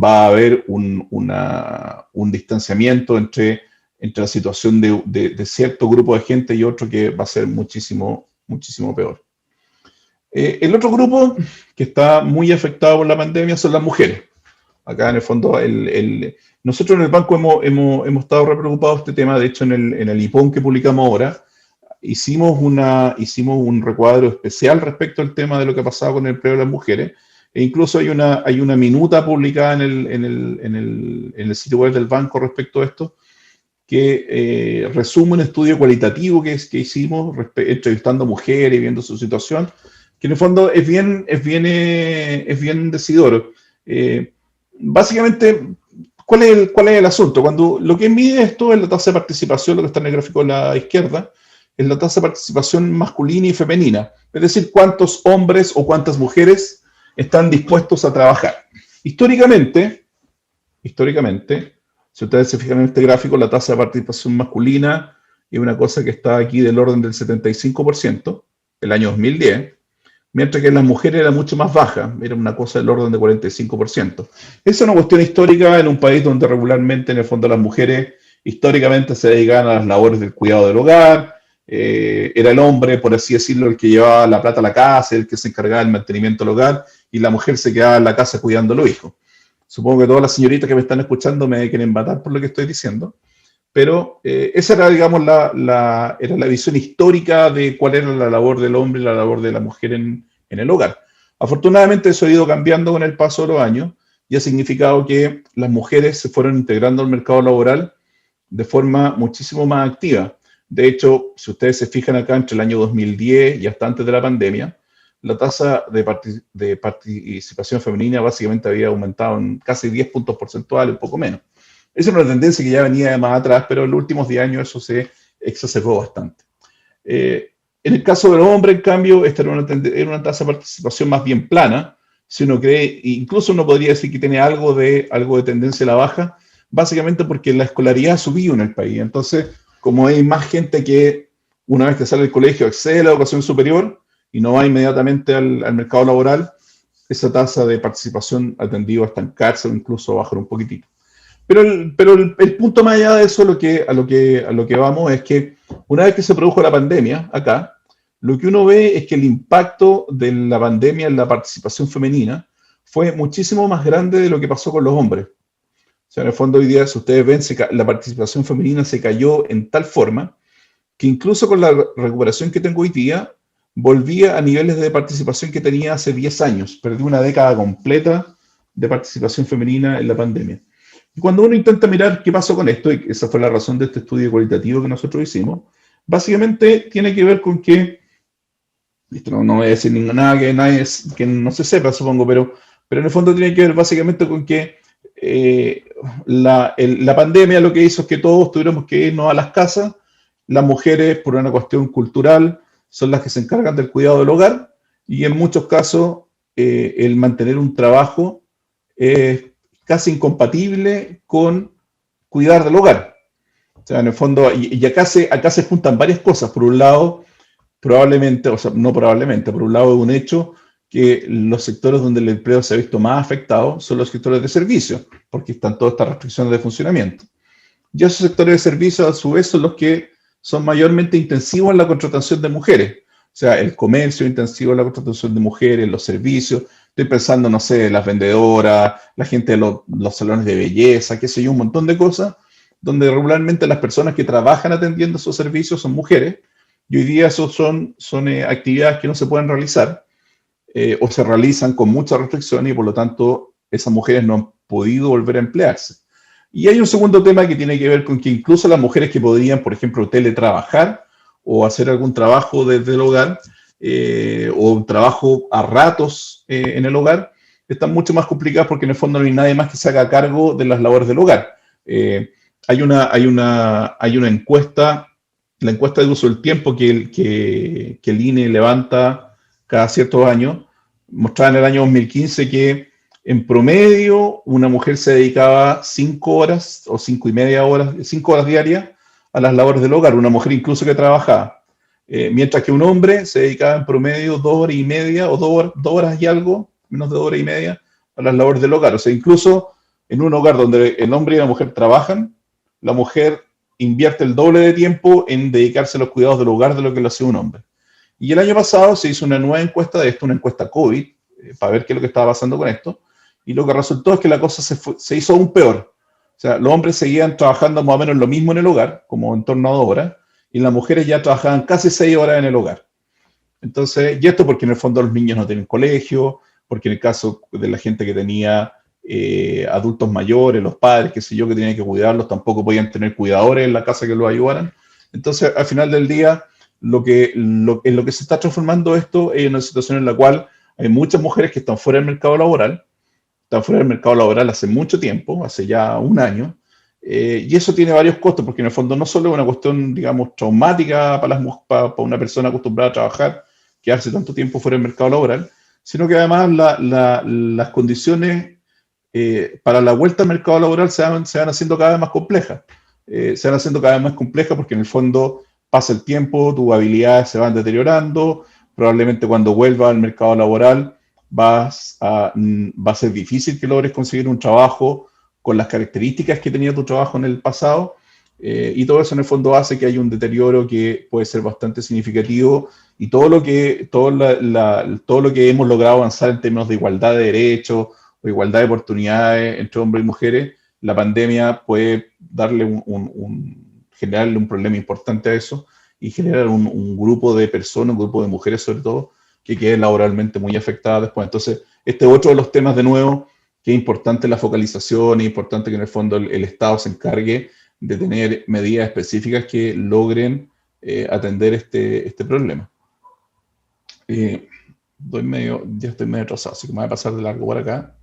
va a haber un distanciamiento entre la situación de cierto grupo de gente y otro que va a ser muchísimo, muchísimo peor. El otro grupo que está muy afectado por la pandemia son las mujeres. Acá en el fondo, nosotros en el banco hemos estado re preocupados de este tema. De hecho, en el IPON que publicamos ahora, hicimos un recuadro especial respecto al tema de lo que ha pasado con el empleo de las mujeres. E incluso hay una minuta publicada en el sitio web del banco respecto a esto, que resume un estudio cualitativo que hicimos entrevistando mujeres y viendo su situación, que en el fondo es bien decidor. Básicamente, ¿cuál es el asunto? Cuando lo que mide esto es la tasa de participación, lo que está en el gráfico de la izquierda, es la tasa de participación masculina y femenina. Es decir, cuántos hombres o cuántas mujeres están dispuestos a trabajar. Históricamente, si ustedes se fijan en este gráfico, la tasa de participación masculina es una cosa que está aquí del orden del 75%, el año 2010, mientras que en las mujeres era mucho más baja, era una cosa del orden de 45%. Esa es una cuestión histórica en un país donde regularmente, en el fondo, las mujeres históricamente se dedicaban a las labores del cuidado del hogar, era el hombre, por así decirlo, el que llevaba la plata a la casa, el que se encargaba del mantenimiento del hogar, y la mujer se quedaba en la casa cuidando a los hijos. Supongo que todas las señoritas que me están escuchando me quieren matar por lo que estoy diciendo, pero esa era, digamos, era la visión histórica de cuál era la labor del hombre y la labor de la mujer en el hogar. Afortunadamente eso ha ido cambiando con el paso de los años y ha significado que las mujeres se fueron integrando al mercado laboral de forma muchísimo más activa. De hecho, si ustedes se fijan acá, entre el año 2010 y hasta antes de la pandemia, la tasa de participación femenina básicamente había aumentado en casi 10 puntos porcentuales, un poco menos. Esa es una tendencia que ya venía de más atrás, pero en los últimos 10 años eso se exacerbó bastante. En el caso de los hombres, en cambio, esta era una tasa de participación más bien plana. Si uno cree, incluso uno podría decir que tiene algo de tendencia a la baja, básicamente porque la escolaridad ha subido en el país. Entonces, como hay más gente que una vez que sale del colegio accede a la educación superior y no va inmediatamente al mercado laboral, esa tasa de participación ha tendido a estancarse o incluso a bajar un poquitito. Pero el punto más allá de eso, a lo que vamos, es que una vez que se produjo la pandemia acá, lo que uno ve es que el impacto de la pandemia en la participación femenina fue muchísimo más grande de lo que pasó con los hombres. O sea, en el fondo hoy día, si ustedes ven, la participación femenina se cayó en tal forma que incluso con la recuperación que tengo hoy día, volvía a niveles de participación que tenía hace 10 años. Perdí una década completa de participación femenina en la pandemia. Y cuando uno intenta mirar qué pasó con esto, y esa fue la razón de este estudio cualitativo que nosotros hicimos, básicamente tiene que ver con que, esto no voy a decir nada que no se sepa, supongo, pero en el fondo tiene que ver básicamente con que la pandemia lo que hizo es que todos tuviéramos que irnos a las casas. Las mujeres, por una cuestión cultural, son las que se encargan del cuidado del hogar y en muchos casos el mantener un trabajo es casi incompatible con cuidar del hogar. O sea, en el fondo, y acá se juntan varias cosas. Por un lado, probablemente, o sea, no probablemente, por un lado es un hecho que los sectores donde el empleo se ha visto más afectado son los sectores de servicio, porque están todas estas restricciones de funcionamiento. Y esos sectores de servicio, a su vez, son los que son mayormente intensivos en la contratación de mujeres. O sea, el comercio intensivo en la contratación de mujeres, los servicios. Estoy pensando, no sé, las vendedoras, la gente de los salones de belleza, qué sé yo, un montón de cosas, donde regularmente las personas que trabajan atendiendo esos servicios son mujeres, y hoy día esos son actividades que no se pueden realizar, o se realizan con muchas restricciones, y por lo tanto esas mujeres no han podido volver a emplearse. Y hay un segundo tema que tiene que ver con que incluso las mujeres que podrían, por ejemplo, teletrabajar o hacer algún trabajo desde el hogar, o un trabajo a ratos en el hogar, están mucho más complicadas porque en el fondo no hay nadie más que se haga cargo de las labores del hogar. Hay una encuesta, la encuesta de uso del tiempo que el INE levanta cada ciertos años, mostraba en el año 2015 que en promedio una mujer se dedicaba 5 horas o 5 horas diarias a las labores del hogar, una mujer incluso que trabajaba. Mientras que un hombre se dedicaba en promedio 2 horas y media o 2 horas y algo, menos de 2 horas y media, a las labores del hogar. O sea, incluso en un hogar donde el hombre y la mujer trabajan, la mujer invierte el doble de tiempo en dedicarse a los cuidados del hogar de lo que lo hace un hombre. Y el año pasado se hizo una nueva encuesta de esto, una encuesta COVID, para ver qué es lo que estaba pasando con esto, y lo que resultó es que la cosa se hizo aún peor. O sea, los hombres seguían trabajando más o menos lo mismo en el hogar, como en torno a 2 horas, y las mujeres ya trabajaban casi 6 horas en el hogar. Entonces, y esto porque en el fondo los niños no tienen colegio, porque en el caso de la gente que tenía adultos mayores, los padres, qué sé yo, que tenían que cuidarlos, tampoco podían tener cuidadores en la casa que los ayudaran. Entonces, al final del día, en lo que se está transformando esto es una situación en la cual hay muchas mujeres que están fuera del mercado laboral, están fuera del mercado laboral hace mucho tiempo, hace ya un año, y eso tiene varios costos, porque en el fondo no solo es una cuestión, digamos, traumática para una persona acostumbrada a trabajar, quedarse tanto tiempo fuera del mercado laboral, sino que además las condiciones para la vuelta al mercado laboral se van haciendo cada vez más complejas. Se van haciendo cada vez más complejas porque en el fondo pasa el tiempo, tus habilidades se van deteriorando, probablemente cuando vuelvas al mercado laboral va a ser difícil que logres conseguir un trabajo con las características que tenía tu trabajo en el pasado, y todo eso en el fondo hace que haya un deterioro que puede ser bastante significativo, y todo lo que hemos logrado avanzar en términos de igualdad de derechos o igualdad de oportunidades entre hombres y mujeres, la pandemia puede generarle un problema importante a eso y generar un grupo de personas, un grupo de mujeres sobre todo, que queden laboralmente muy afectadas después. Entonces, este es otro de los temas de nuevo, que es importante la focalización, es importante que en el fondo el Estado se encargue de tener medidas específicas que logren atender este problema. Ya estoy medio atrasado, así que me voy a pasar de largo por acá.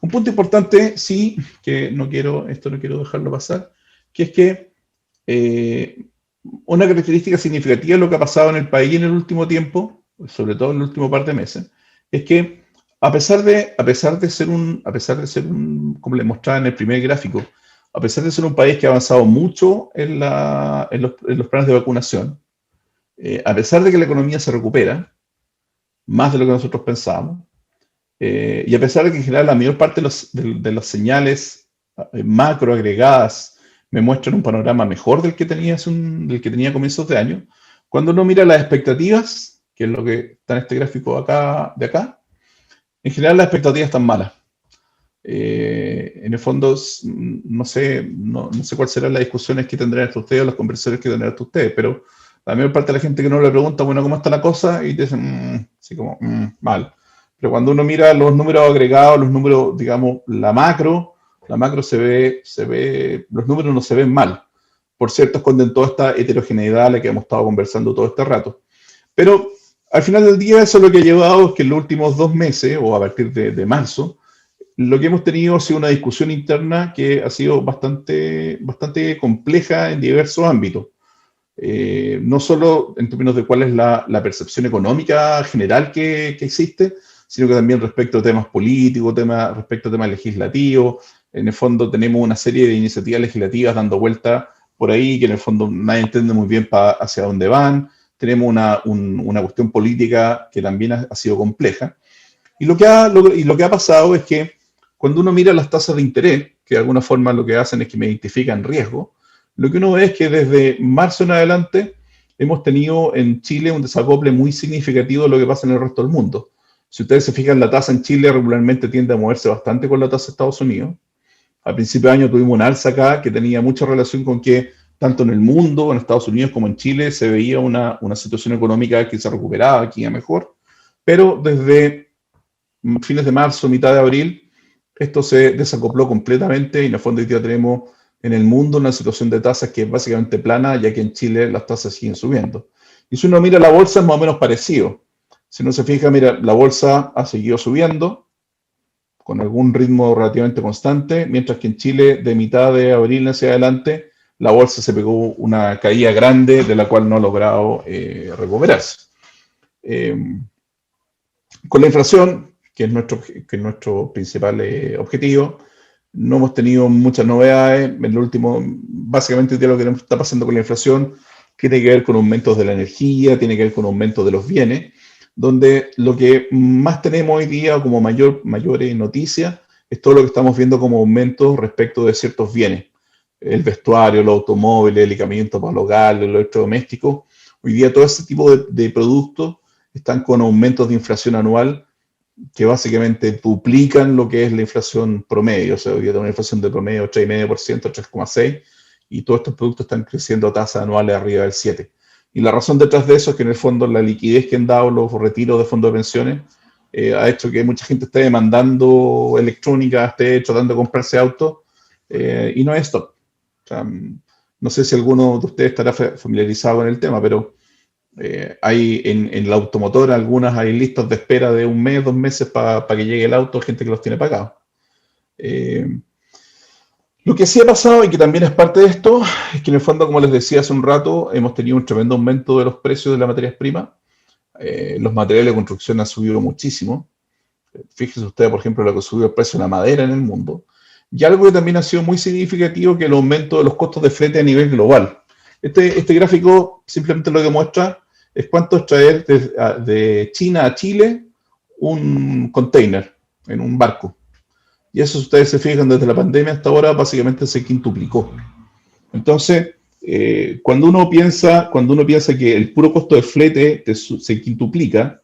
Un punto importante, sí, que no quiero dejarlo pasar, que es que una característica significativa de lo que ha pasado en el país en el último tiempo, sobre todo en el último par de meses, es que a pesar de ser como le mostraba en el primer gráfico, a pesar de ser un país que ha avanzado mucho en los planes de vacunación, a pesar de que la economía se recupera, más de lo que nosotros pensábamos, y a pesar de que en general la mayor parte de las señales macro agregadas me muestran un panorama mejor del que tenía a comienzos de año, cuando uno mira las expectativas, que es lo que está en este gráfico de acá, en general las expectativas están malas. En el fondo, no sé cuáles serán las discusiones que tendrán entre ustedes o las conversaciones que tendrán entre ustedes, pero la mayor parte de la gente que no le pregunta, bueno, ¿cómo está la cosa? Y te dicen, así como, mal. Pero cuando uno mira los números agregados, los números, digamos, la macro los números no se ven mal. Por cierto, esconden toda esta heterogeneidad a la que hemos estado conversando todo este rato. Pero al final del día, eso lo que ha llevado es que en los últimos 2 meses, o a partir de marzo, lo que hemos tenido ha sido una discusión interna que ha sido bastante compleja en diversos ámbitos. No solo en términos de cuál es la percepción económica general que existe, sino que también respecto a temas políticos, respecto a temas legislativos. En el fondo tenemos una serie de iniciativas legislativas dando vuelta por ahí que en el fondo nadie entiende muy bien hacia dónde van. Tenemos una cuestión política que también ha sido compleja. Y lo que ha pasado es que cuando uno mira las tasas de interés, que de alguna forma lo que hacen es que me identifican riesgo, lo que uno ve es que desde marzo en adelante hemos tenido en Chile un desacople muy significativo de lo que pasa en el resto del mundo. Si ustedes se fijan, la tasa en Chile regularmente tiende a moverse bastante con la tasa de Estados Unidos. A principio de año tuvimos un alza acá que tenía mucha relación con que tanto en el mundo, en Estados Unidos como en Chile, se veía una situación económica que se recuperaba, que iba mejor. Pero desde fines de marzo, mitad de abril, esto se desacopló completamente y en el fondo hoy día tenemos en el mundo una situación de tasas que es básicamente plana, ya que en Chile las tasas siguen subiendo. Y si uno mira la bolsa es más o menos parecido. Si uno se fija, mira, la bolsa ha seguido subiendo con algún ritmo relativamente constante, mientras que en Chile de mitad de abril hacia adelante la bolsa se pegó una caída grande de la cual no ha logrado recuperarse. Con la inflación, que es nuestro principal objetivo, no hemos tenido muchas novedades. En el último, básicamente lo que está pasando con la inflación tiene que ver con aumentos de la energía, tiene que ver con aumentos de los bienes, donde lo que más tenemos hoy día como mayores noticias es todo lo que estamos viendo como aumentos respecto de ciertos bienes. El vestuario, los automóviles, el equipamiento para el hogar, los electrodomésticos. Hoy día todo ese tipo de productos están con aumentos de inflación anual que básicamente duplican lo que es la inflación promedio. O sea, hoy día tenemos una inflación de promedio 3,5%, 3,6%, y todos estos productos están creciendo a tasas anuales arriba del 7%. Y la razón detrás de eso es que en el fondo la liquidez que han dado los retiros de fondos de pensiones ha hecho que mucha gente esté demandando electrónica, esté tratando de comprarse autos, y no es esto. O sea, no sé si alguno de ustedes estará familiarizado con el tema, pero hay en la automotora hay listas de espera de 1 mes, 2 meses para que llegue el auto, gente que los tiene pagados. Lo que sí ha pasado y que también es parte de esto es que en el fondo, como les decía hace un rato, hemos tenido un tremendo aumento de los precios de las materias primas. Los materiales de construcción han subido muchísimo. Fíjese usted, por ejemplo, lo que subió el precio de la madera en el mundo. Y algo que también ha sido muy significativo, que el aumento de los costos de flete a nivel global. Este gráfico simplemente lo que muestra es cuánto es traer de China a Chile un container en un barco. Y eso, si ustedes se fijan, desde la pandemia hasta ahora, básicamente se quintuplicó. Entonces, cuando uno piensa que el puro costo de flete se quintuplica,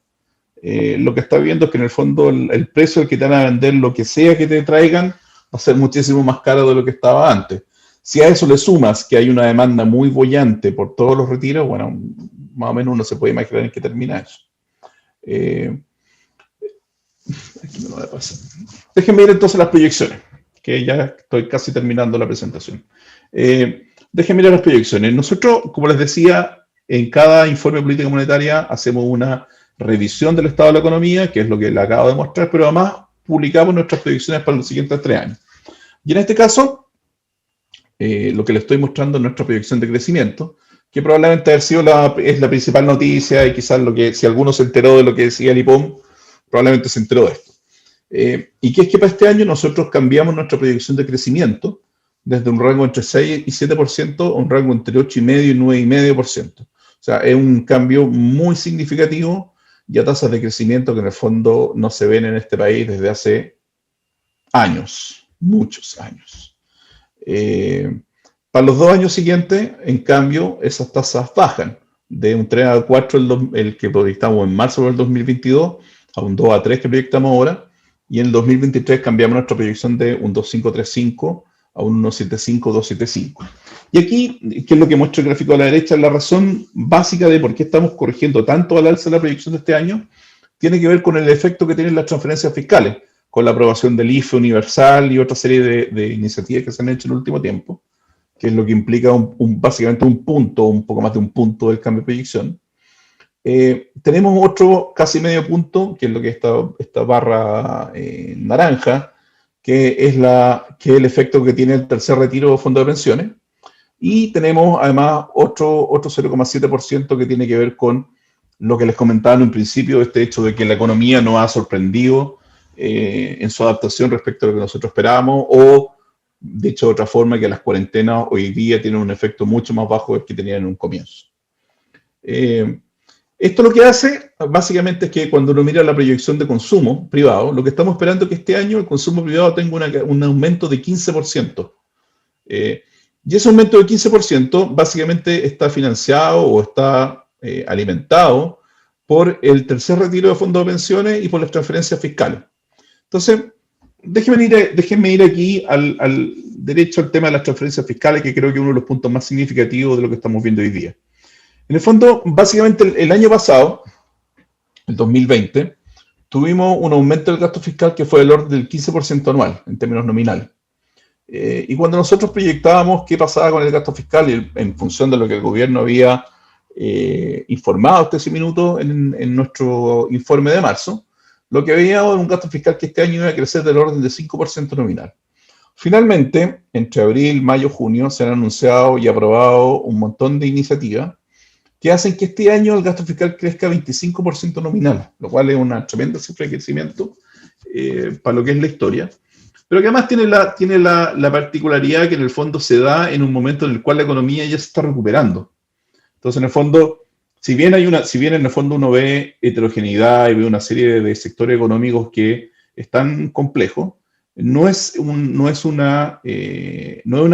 lo que está viendo es que en el fondo el precio al que te van a vender lo que sea que te traigan va a ser muchísimo más caro de lo que estaba antes. Si a eso le sumas que hay una demanda muy boyante por todos los retiros, bueno, más o menos uno se puede imaginar en qué termina eso. Aquí me lo voy a pasar. Déjenme ir entonces a las proyecciones, que ya estoy casi terminando la presentación. Déjenme ir a las proyecciones. Nosotros, como les decía, en cada informe de política monetaria hacemos una revisión del estado de la economía, que es lo que le acabo de mostrar, pero además publicamos nuestras proyecciones para los siguientes 3 años. Y en este caso, lo que les estoy mostrando es nuestra proyección de crecimiento, que probablemente es la principal noticia, y quizás si alguno se enteró de lo que decía el IPOM, probablemente se enteró de esto. Y que es que para este año nosotros cambiamos nuestra proyección de crecimiento desde un rango entre 6 y 7% a un rango entre 8,5 y 9,5%. O sea, es un cambio muy significativo y a tasas de crecimiento que en el fondo no se ven en este país desde hace años, muchos años. Para los 2 años siguientes, en cambio, esas tasas bajan de un 3 a 4 el que proyectamos en marzo del 2022 a un 2 a 3 que proyectamos ahora, y en el 2023 cambiamos nuestra proyección de un 2,535 a un 1,75, 2,75. Y aquí, que es lo que muestra el gráfico a la derecha, la razón básica de por qué estamos corrigiendo tanto al alza la proyección de este año, tiene que ver con el efecto que tienen las transferencias fiscales, con la aprobación del IFE universal y otra serie de iniciativas que se han hecho en el último tiempo, que es lo que implica básicamente un punto, un poco más de un punto del cambio de proyección. Tenemos otro casi medio punto, que es lo que esta barra naranja, que es el efecto que tiene el tercer retiro de fondo de pensiones. Y tenemos además otro 0,7% que tiene que ver con lo que les comentaba en un principio, este hecho de que la economía nos ha sorprendido en su adaptación respecto a lo que nosotros esperábamos, o dicho de otra forma, que las cuarentenas hoy día tienen un efecto mucho más bajo del que tenían en un comienzo. Esto lo que hace, básicamente, es que cuando uno mira la proyección de consumo privado, lo que estamos esperando es que este año el consumo privado tenga un aumento de 15%. Y ese aumento de 15% básicamente está financiado o está alimentado por el tercer retiro de fondos de pensiones y por las transferencias fiscales. Entonces, déjenme ir aquí al derecho al tema de las transferencias fiscales, que creo que es uno de los puntos más significativos de lo que estamos viendo hoy día. En el fondo, básicamente el año pasado, el 2020, tuvimos un aumento del gasto fiscal que fue del orden del 15% anual, en términos nominales. Y cuando nosotros proyectábamos qué pasaba con el gasto fiscal, y en función de lo que el gobierno había informado hasta ese minuto en nuestro informe de marzo, lo que veíamos era un gasto fiscal que este año iba a crecer del orden de 5% nominal. Finalmente, entre abril, mayo, junio, se han anunciado y aprobado un montón de iniciativas que hacen que este año el gasto fiscal crezca 25% nominal, lo cual es una tremenda cifra de crecimiento para lo que es la historia, pero que además tiene la particularidad que en el fondo se da en un momento en el cual la economía ya se está recuperando. Entonces, en el fondo, si bien en el fondo uno ve heterogeneidad y ve una serie de sectores económicos que están complejos, no es una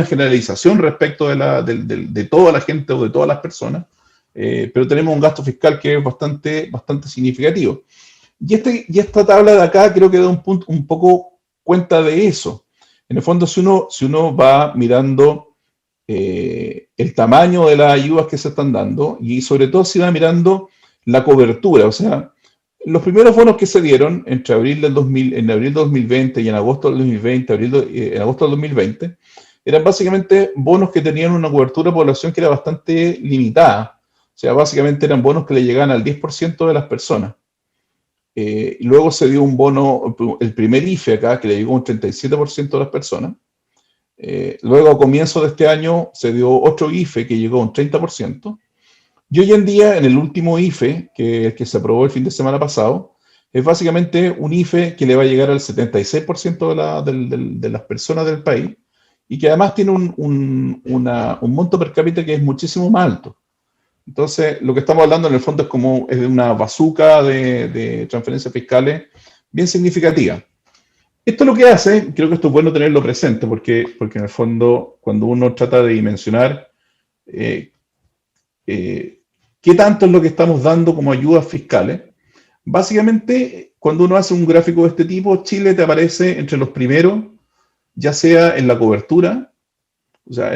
generalización respecto de toda la gente o de todas las personas, pero tenemos un gasto fiscal que es bastante significativo. Y esta tabla de acá creo que da un poco cuenta de eso. En el fondo, si uno va mirando el tamaño de las ayudas que se están dando y sobre todo si va mirando la cobertura, o sea, los primeros bonos que se dieron entre en abril de 2020 y en agosto del 2020, en agosto del 2020, eran básicamente bonos que tenían una cobertura de población que era bastante limitada. O sea, básicamente eran bonos que le llegaban al 10% de las personas. Y luego se dio un bono, el primer IFE acá, que le llegó un 37% de las personas. Luego a comienzo de este año se dio otro IFE que llegó a un 30%. Y hoy en día, en el último IFE, que se aprobó el fin de semana pasado, es básicamente un IFE que le va a llegar al 76% de las personas del país y que además tiene un monto per cápita que es muchísimo más alto. Entonces, lo que estamos hablando en el fondo es de una bazuca de transferencias fiscales bien significativa. Esto lo que hace, creo que esto es bueno tenerlo presente, porque en el fondo, cuando uno trata de dimensionar eh, qué tanto es lo que estamos dando como ayudas fiscales, básicamente, cuando uno hace un gráfico de este tipo, Chile te aparece entre los primeros, ya sea en la cobertura, o sea,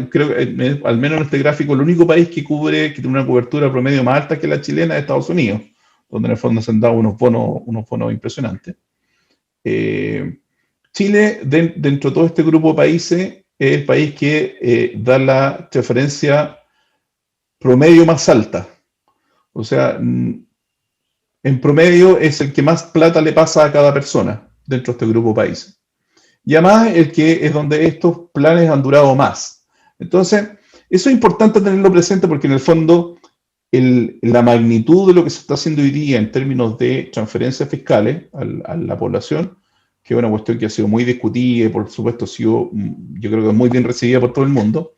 creo que al menos en este gráfico, el único país que tiene una cobertura promedio más alta que la chilena es Estados Unidos, donde en el fondo se han dado unos bonos impresionantes. Chile, dentro de todo este grupo de países, es el país que da la transferencia promedio más alta. O sea, en promedio es el que más plata le pasa a cada persona dentro de este grupo de países. Y además el que es donde estos planes han durado más. Entonces, eso es importante tenerlo presente porque en el fondo la magnitud de lo que se está haciendo hoy día en términos de transferencias fiscales a la población, que es una cuestión que ha sido muy discutida y por supuesto ha sido, yo creo que muy bien recibida por todo el mundo,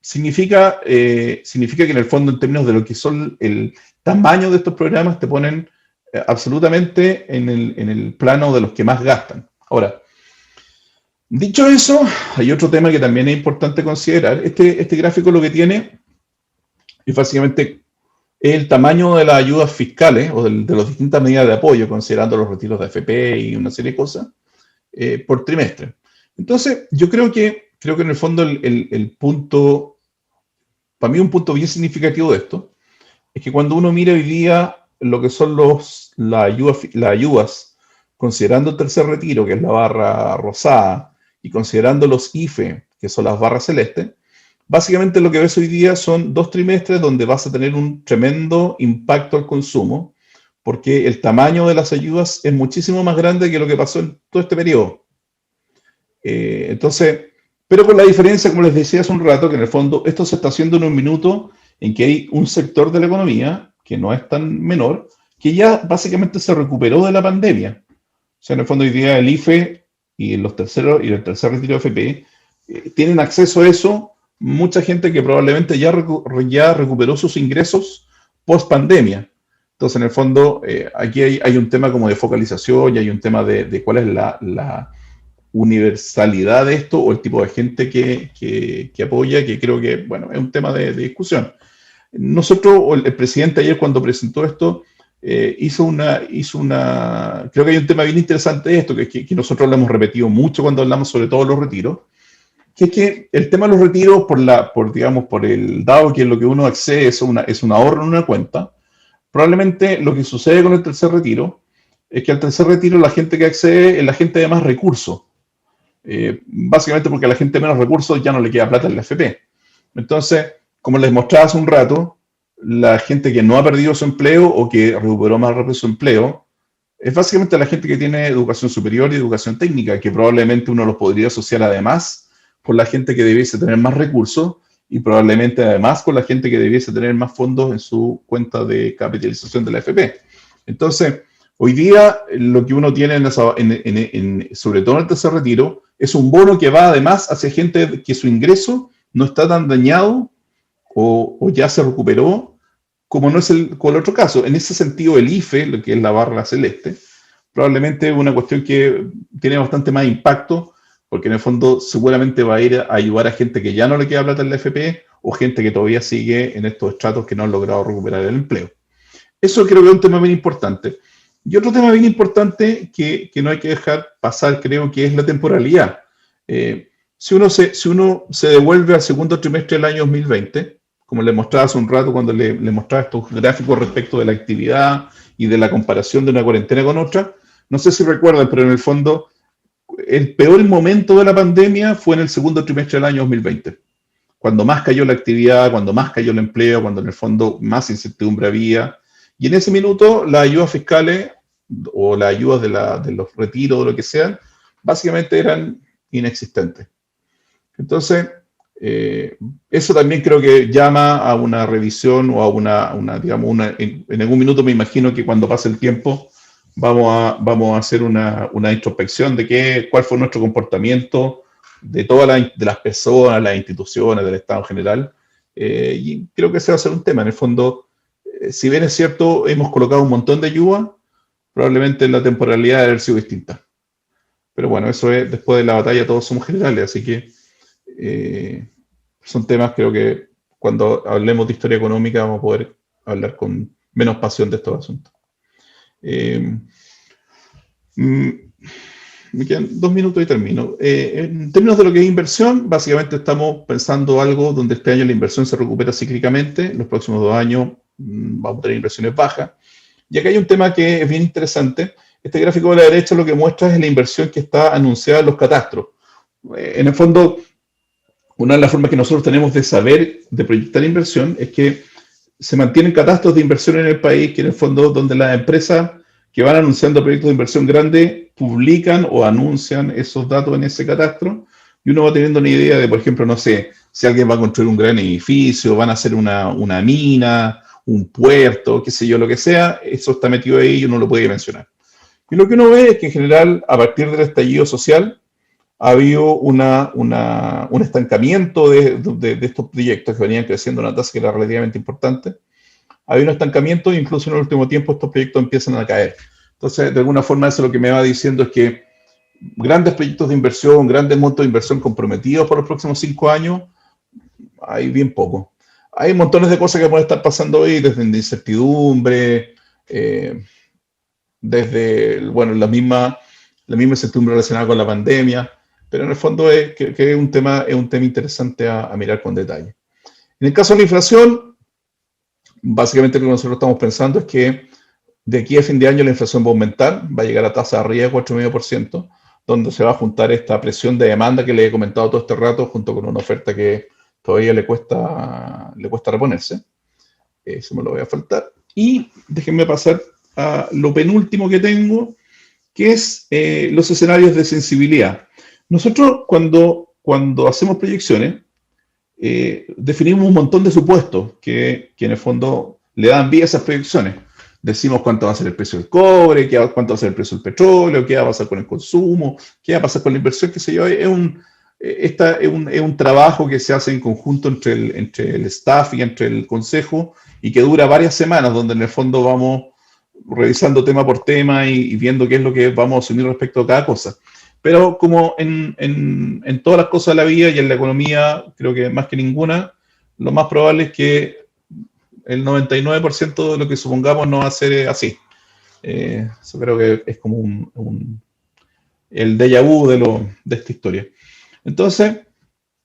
significa que en el fondo en términos de lo que son el tamaño de estos programas te ponen absolutamente en el plano de los que más gastan. Ahora, dicho eso, hay otro tema que también es importante considerar. Este gráfico lo que tiene es básicamente el tamaño de las ayudas fiscales o de las distintas medidas de apoyo, considerando los retiros de AFP y una serie de cosas, por trimestre. Entonces, yo creo que en el fondo el punto, para mí un punto bien significativo de esto, es que cuando uno mira hoy día lo que son las ayudas, considerando el tercer retiro, que es la barra rosada, y considerando los IFE, que son las barras celestes, básicamente lo que ves hoy día son 2 trimestres donde vas a tener un tremendo impacto al consumo, porque el tamaño de las ayudas es muchísimo más grande que lo que pasó en todo este periodo. Entonces, pero con la diferencia, como les decía hace un rato, que en el fondo esto se está haciendo en un minuto en que hay un sector de la economía, que no es tan menor, que ya básicamente se recuperó de la pandemia. O sea, en el fondo hoy día el IFE y el tercer retiro de FP tienen acceso a eso mucha gente que probablemente ya recuperó sus ingresos post pandemia. Entonces, en el fondo, aquí hay un tema como de focalización y hay un tema de cuál es la universalidad de esto o el tipo de gente que apoya, que creo que, bueno, es un tema de discusión. Nosotros, el presidente ayer cuando presentó esto, creo que hay un tema bien interesante de esto, que nosotros lo hemos repetido mucho cuando hablamos sobre todos los retiros, que es que el tema de los retiros, por el dado que lo que uno accede es un ahorro en una cuenta, probablemente lo que sucede con el tercer retiro es que al tercer retiro la gente que accede es la gente de más recursos. Básicamente porque a la gente de menos recursos ya no le queda plata en la FP. Entonces, como les mostraba hace un rato, la gente que no ha perdido su empleo o que recuperó más rápido su empleo, es básicamente la gente que tiene educación superior y educación técnica, que probablemente uno los podría asociar además con la gente que debiese tener más recursos y probablemente además con la gente que debiese tener más fondos en su cuenta de capitalización de la FP. Entonces, hoy día lo que uno tiene sobre todo en el tercer retiro es un bono que va además hacia gente que su ingreso no está tan dañado o ya se recuperó como no es con el otro caso. En ese sentido, el IFE, lo que es la barra celeste, probablemente es una cuestión que tiene bastante más impacto porque en el fondo seguramente va a ir a ayudar a gente que ya no le queda plata en la FP o gente que todavía sigue en estos estratos que no han logrado recuperar el empleo. Eso creo que es un tema bien importante. Y otro tema bien importante que no hay que dejar pasar, creo que es la temporalidad. Si uno se devuelve al segundo trimestre del año 2020, como le mostraba hace un rato cuando le mostraba estos gráficos respecto de la actividad y de la comparación de una cuarentena con otra, no sé si recuerdan, pero en el fondo el peor momento de la pandemia fue en el segundo trimestre del año 2020, cuando más cayó la actividad, cuando más cayó el empleo, cuando en el fondo más incertidumbre había. Y en ese minuto las ayudas fiscales o las ayudas de los retiros o lo que sean, básicamente eran inexistentes. Entonces, eso también creo que llama a una revisión o a digamos, en algún minuto me imagino que cuando pase el tiempo vamos a hacer una introspección de cuál fue nuestro comportamiento de todas las personas, las instituciones, del Estado en general. Y creo que ese va a ser un tema. En el fondo, si bien es cierto, hemos colocado un montón de ayuda, probablemente la temporalidad debe haber sido distinta. Pero bueno, eso es, después de la batalla todos somos generales, así que son temas, creo que cuando hablemos de historia económica vamos a poder hablar con menos pasión de estos asuntos. Me quedan 2 minutos y termino. En términos de lo que es inversión, básicamente estamos pensando algo donde este año la inversión se recupera cíclicamente, en los próximos 2 años vamos a tener inversiones bajas. Y acá hay un tema que es bien interesante. Este gráfico de la derecha lo que muestra es la inversión que está anunciada en los catastros. En el fondo, una de las formas que nosotros tenemos de saber, de proyectar inversión, es que se mantienen catastros de inversión en el país, que en el fondo donde las empresas que van anunciando proyectos de inversión grandes publican o anuncian esos datos en ese catastro, y uno va teniendo una idea de, por ejemplo, no sé, si alguien va a construir un gran edificio, van a hacer una mina, un puerto, qué sé yo, lo que sea, eso está metido ahí y uno lo puede mencionar. Y lo que uno ve es que en general, a partir del estallido social, ha habido un estancamiento de estos proyectos que venían creciendo a una tasa que era relativamente importante. Ha habido un estancamiento e incluso en el último tiempo estos proyectos empiezan a caer. Entonces, de alguna forma, eso lo que me va diciendo es que grandes proyectos de inversión, grandes montos de inversión comprometidos por los próximos 5 años, hay bien poco. Hay montones de cosas que pueden estar pasando hoy, desde incertidumbre, desde, bueno, la misma incertidumbre relacionada con la pandemia, pero en el fondo es un tema interesante a mirar con detalle. En el caso de la inflación, básicamente lo que nosotros estamos pensando es que de aquí a fin de año la inflación va a aumentar, va a llegar a tasa arriba de 4,5%, donde se va a juntar esta presión de demanda que les he comentado todo este rato, junto con una oferta que todavía le cuesta reponerse. Eso me lo voy a faltar. Y déjenme pasar a lo penúltimo que tengo, que es los escenarios de sensibilidad. Nosotros cuando hacemos proyecciones, definimos un montón de supuestos que en el fondo le dan vida a esas proyecciones. Decimos cuánto va a ser el precio del cobre, cuánto va a ser el precio del petróleo, qué va a pasar con el consumo, qué va a pasar con la inversión, qué sé yo. Es un trabajo que se hace en conjunto entre el staff y entre el consejo y que dura varias semanas, donde en el fondo vamos revisando tema por tema y viendo qué es lo que vamos a asumir respecto a cada cosa. Pero como en todas las cosas de la vida y en la economía, creo que más que ninguna, lo más probable es que el 99% de lo que supongamos no va a ser así. Eso creo que es como el déjà vu de esta historia. Entonces,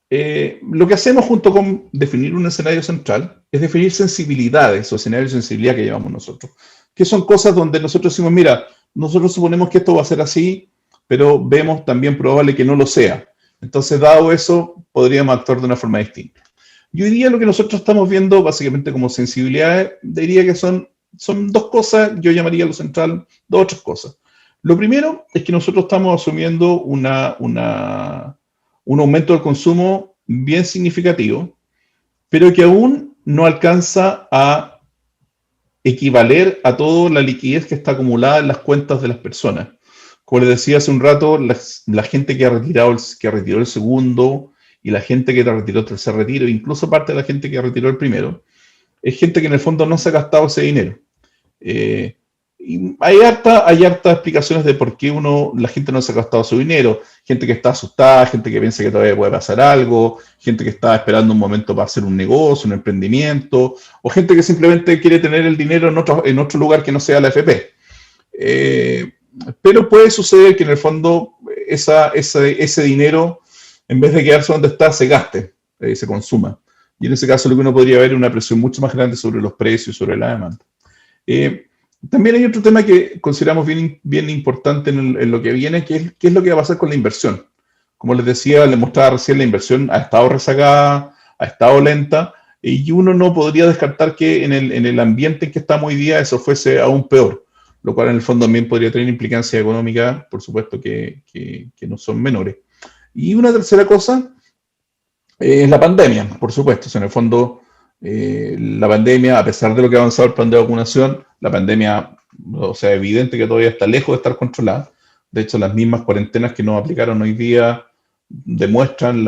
lo que hacemos junto con definir un escenario central es definir sensibilidades o escenarios de sensibilidad que llevamos nosotros, que son cosas donde nosotros decimos, mira, nosotros suponemos que esto va a ser así, pero vemos también probable que no lo sea. Entonces, dado eso, podríamos actuar de una forma distinta. Y hoy día lo que nosotros estamos viendo básicamente como sensibilidades, diría que son 2 cosas, yo llamaría lo central 2 o 3 cosas. Lo primero es que nosotros estamos asumiendo un aumento del consumo bien significativo, pero que aún no alcanza a equivaler a toda la liquidez que está acumulada en las cuentas de las personas. Como les decía hace un rato, la gente que retiró el segundo y la gente que retiró el tercer retiro, incluso parte de la gente que retiró el primero, es gente que en el fondo no se ha gastado ese dinero. Y hay harta explicaciones de por qué la gente no se ha gastado su dinero. Gente que está asustada, gente que piensa que todavía puede pasar algo, gente que está esperando un momento para hacer un negocio, un emprendimiento, o gente que simplemente quiere tener el dinero en otro lugar que no sea la FP. Eh, pero puede suceder que en el fondo ese dinero, en vez de quedarse donde está, se gaste, se consuma. Y en ese caso lo que uno podría ver es una presión mucho más grande sobre los precios y sobre la demanda. Eh, También hay otro tema que consideramos bien importante en lo que viene, que es lo que va a pasar con la inversión. Como les decía, les mostraba recién, la inversión ha estado rezagada, ha estado lenta, y uno no podría descartar que en el ambiente en que estamos hoy día eso fuese aún peor, lo cual en el fondo también podría tener implicancias económicas, por supuesto, que no son menores. Y una tercera cosa es la pandemia, por supuesto. O sea, en el fondo, la pandemia, a pesar de lo que ha avanzado el plan de vacunación, la pandemia, o sea, evidente que todavía está lejos de estar controlada. De hecho, las mismas cuarentenas que nos aplicaron hoy día demuestran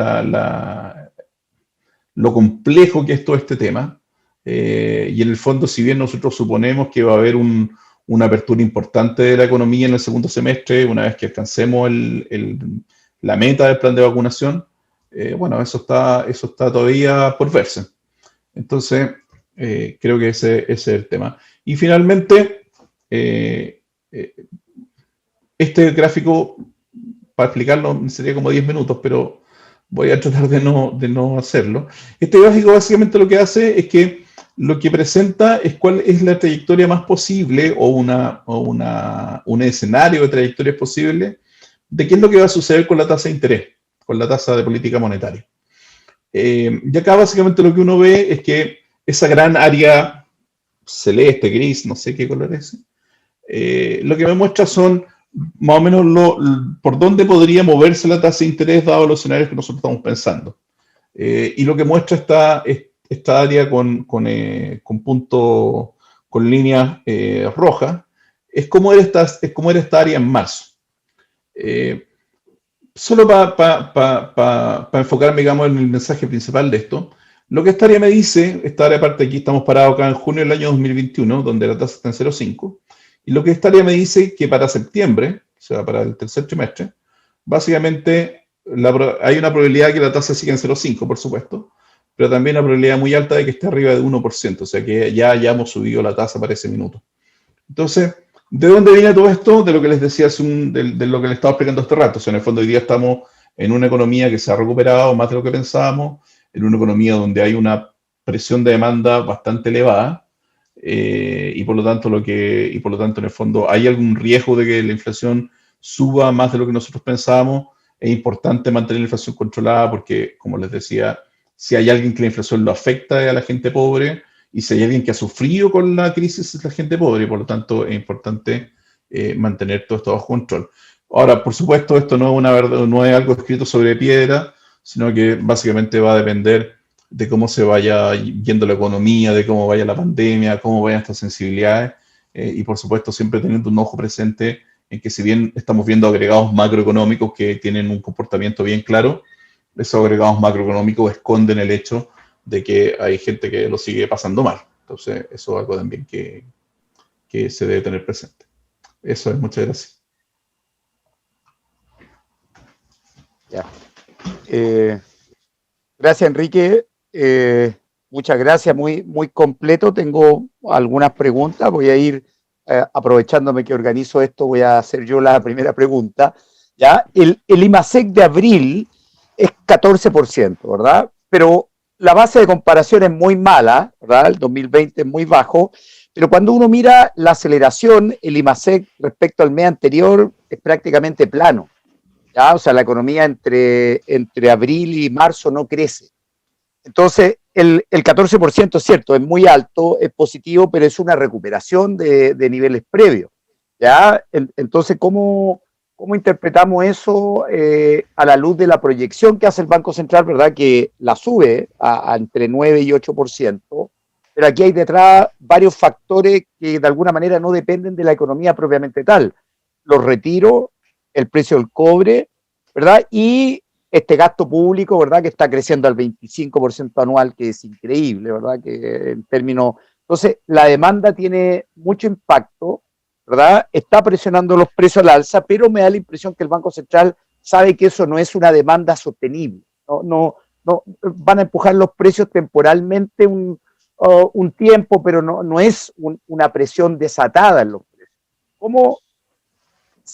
lo complejo que es todo este tema. Y en el fondo, si bien nosotros suponemos que va a haber una apertura importante de la economía en el segundo semestre, una vez que alcancemos la meta del plan de vacunación, bueno, eso está todavía por verse. Entonces, creo que ese es el tema. Y finalmente, eh, eh, este gráfico, para explicarlo, sería como 10 minutos, pero voy a tratar de no hacerlo. Este gráfico básicamente lo que hace es que lo que presenta es cuál es la trayectoria más posible o un escenario de trayectorias posibles de qué es lo que va a suceder con la tasa de interés, con la tasa de política monetaria. Y acá básicamente lo que uno ve es que esa gran área celeste, gris, no sé qué color es, lo que me muestra son más o menos por dónde podría moverse la tasa de interés dado los escenarios que nosotros estamos pensando. Y lo que muestra esta área con puntos, con líneas rojas, es cómo era esta área en marzo. Eh, Solo para enfocarme, digamos, en el mensaje principal de esto, lo que esta área me dice, esta área aparte aquí, estamos parados acá en junio del año 2021, donde la tasa está en 0,5, y lo que esta área me dice que para septiembre, o sea, para el tercer trimestre, básicamente hay una probabilidad de que la tasa siga en 0,5, por supuesto, pero también una probabilidad muy alta de que esté arriba de 1%, o sea que ya hayamos subido la tasa para ese minuto. Entonces, ¿de dónde viene todo esto? De lo que les decía, de lo que les estaba explicando hace rato. O sea, en el fondo hoy día estamos en una economía que se ha recuperado más de lo que pensábamos, en una economía donde hay una presión de demanda bastante elevada, y por lo tanto en el fondo hay algún riesgo de que la inflación suba más de lo que nosotros pensábamos. Es importante mantener la inflación controlada porque, como les decía, si hay alguien que la inflación lo afecta es a la gente pobre, y si hay alguien que ha sufrido con la crisis es la gente pobre, y por lo tanto es importante mantener todo esto bajo control. Ahora, por supuesto, esto no es una verdad, no es algo escrito sobre piedra, sino que básicamente va a depender de cómo se vaya yendo la economía, de cómo vaya la pandemia, cómo vayan estas sensibilidades, y por supuesto siempre teniendo un ojo presente en que si bien estamos viendo agregados macroeconómicos que tienen un comportamiento bien claro, esos agregados macroeconómicos esconden el hecho de que hay gente que lo sigue pasando mal. Entonces, eso es algo también que se debe tener presente. Eso es, muchas gracias. Ya. Gracias, Enrique. Muchas gracias, muy, muy completo. Tengo algunas preguntas. Voy a ir aprovechándome que organizo esto, voy a hacer yo la primera pregunta. ¿Ya? El IMASEC de abril es 14%, ¿verdad? Pero la base de comparación es muy mala, ¿verdad? El 2020 es muy bajo, pero cuando uno mira la aceleración, el IMASEC respecto al mes anterior es prácticamente plano. ¿Ya? O sea, la economía entre abril y marzo no crece. Entonces, el 14% es cierto, es muy alto, es positivo, pero es una recuperación de niveles previos. ¿Ya? Entonces, ¿cómo interpretamos eso a la luz de la proyección que hace el Banco Central, ¿verdad? Que la sube a entre 9 y 8%, pero aquí hay detrás varios factores que de alguna manera no dependen de la economía propiamente tal. Los retiros, el precio del cobre, ¿verdad? Y este gasto público, ¿verdad? Que está creciendo al 25% anual, que es increíble, ¿verdad? Que en términos... Entonces, la demanda tiene mucho impacto ¿verdad? Está presionando los precios al alza, pero me da la impresión que el Banco Central sabe que eso no es una demanda sostenible. No van a empujar los precios temporalmente un tiempo, pero no es una presión desatada en los precios. ¿Cómo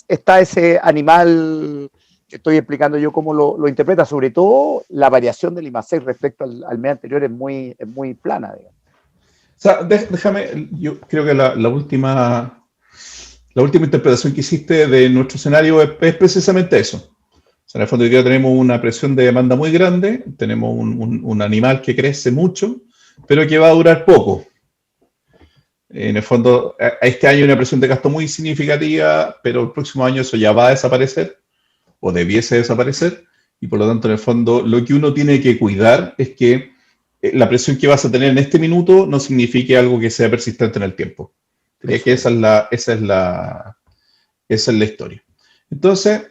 está ese animal que estoy explicando yo, cómo lo interpreta? Sobre todo la variación del IMASEC respecto al mes anterior es muy plana, digamos. O sea, déjame, yo creo que la última interpretación que hiciste de nuestro escenario es precisamente eso. O sea, en el fondo hoy día tenemos una presión de demanda muy grande, tenemos un animal que crece mucho, pero que va a durar poco. En el fondo, este año hay una presión de gasto muy significativa, pero el próximo año eso ya va a desaparecer, o debiese desaparecer, y por lo tanto, en el fondo, lo que uno tiene que cuidar es que la presión que vas a tener en este minuto no signifique algo que sea persistente en el tiempo. Creo que esa es la historia. Entonces,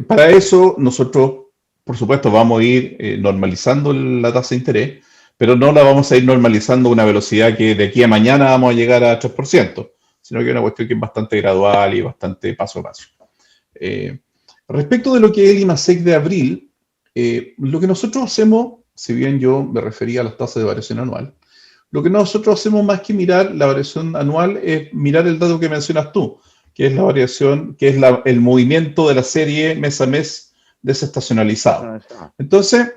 para eso nosotros, por supuesto, vamos a ir normalizando la tasa de interés, pero no la vamos a ir normalizando a una velocidad que de aquí a mañana vamos a llegar a 3%, sino que es una cuestión que es bastante gradual y bastante paso a paso. Respecto de lo que es el IMASEC de abril, lo que nosotros hacemos, si bien yo me refería a las tasas de variación anual, lo que nosotros hacemos más que mirar la variación anual es mirar el dato que mencionas tú, que es la variación, que es el movimiento de la serie mes a mes desestacionalizado. Entonces,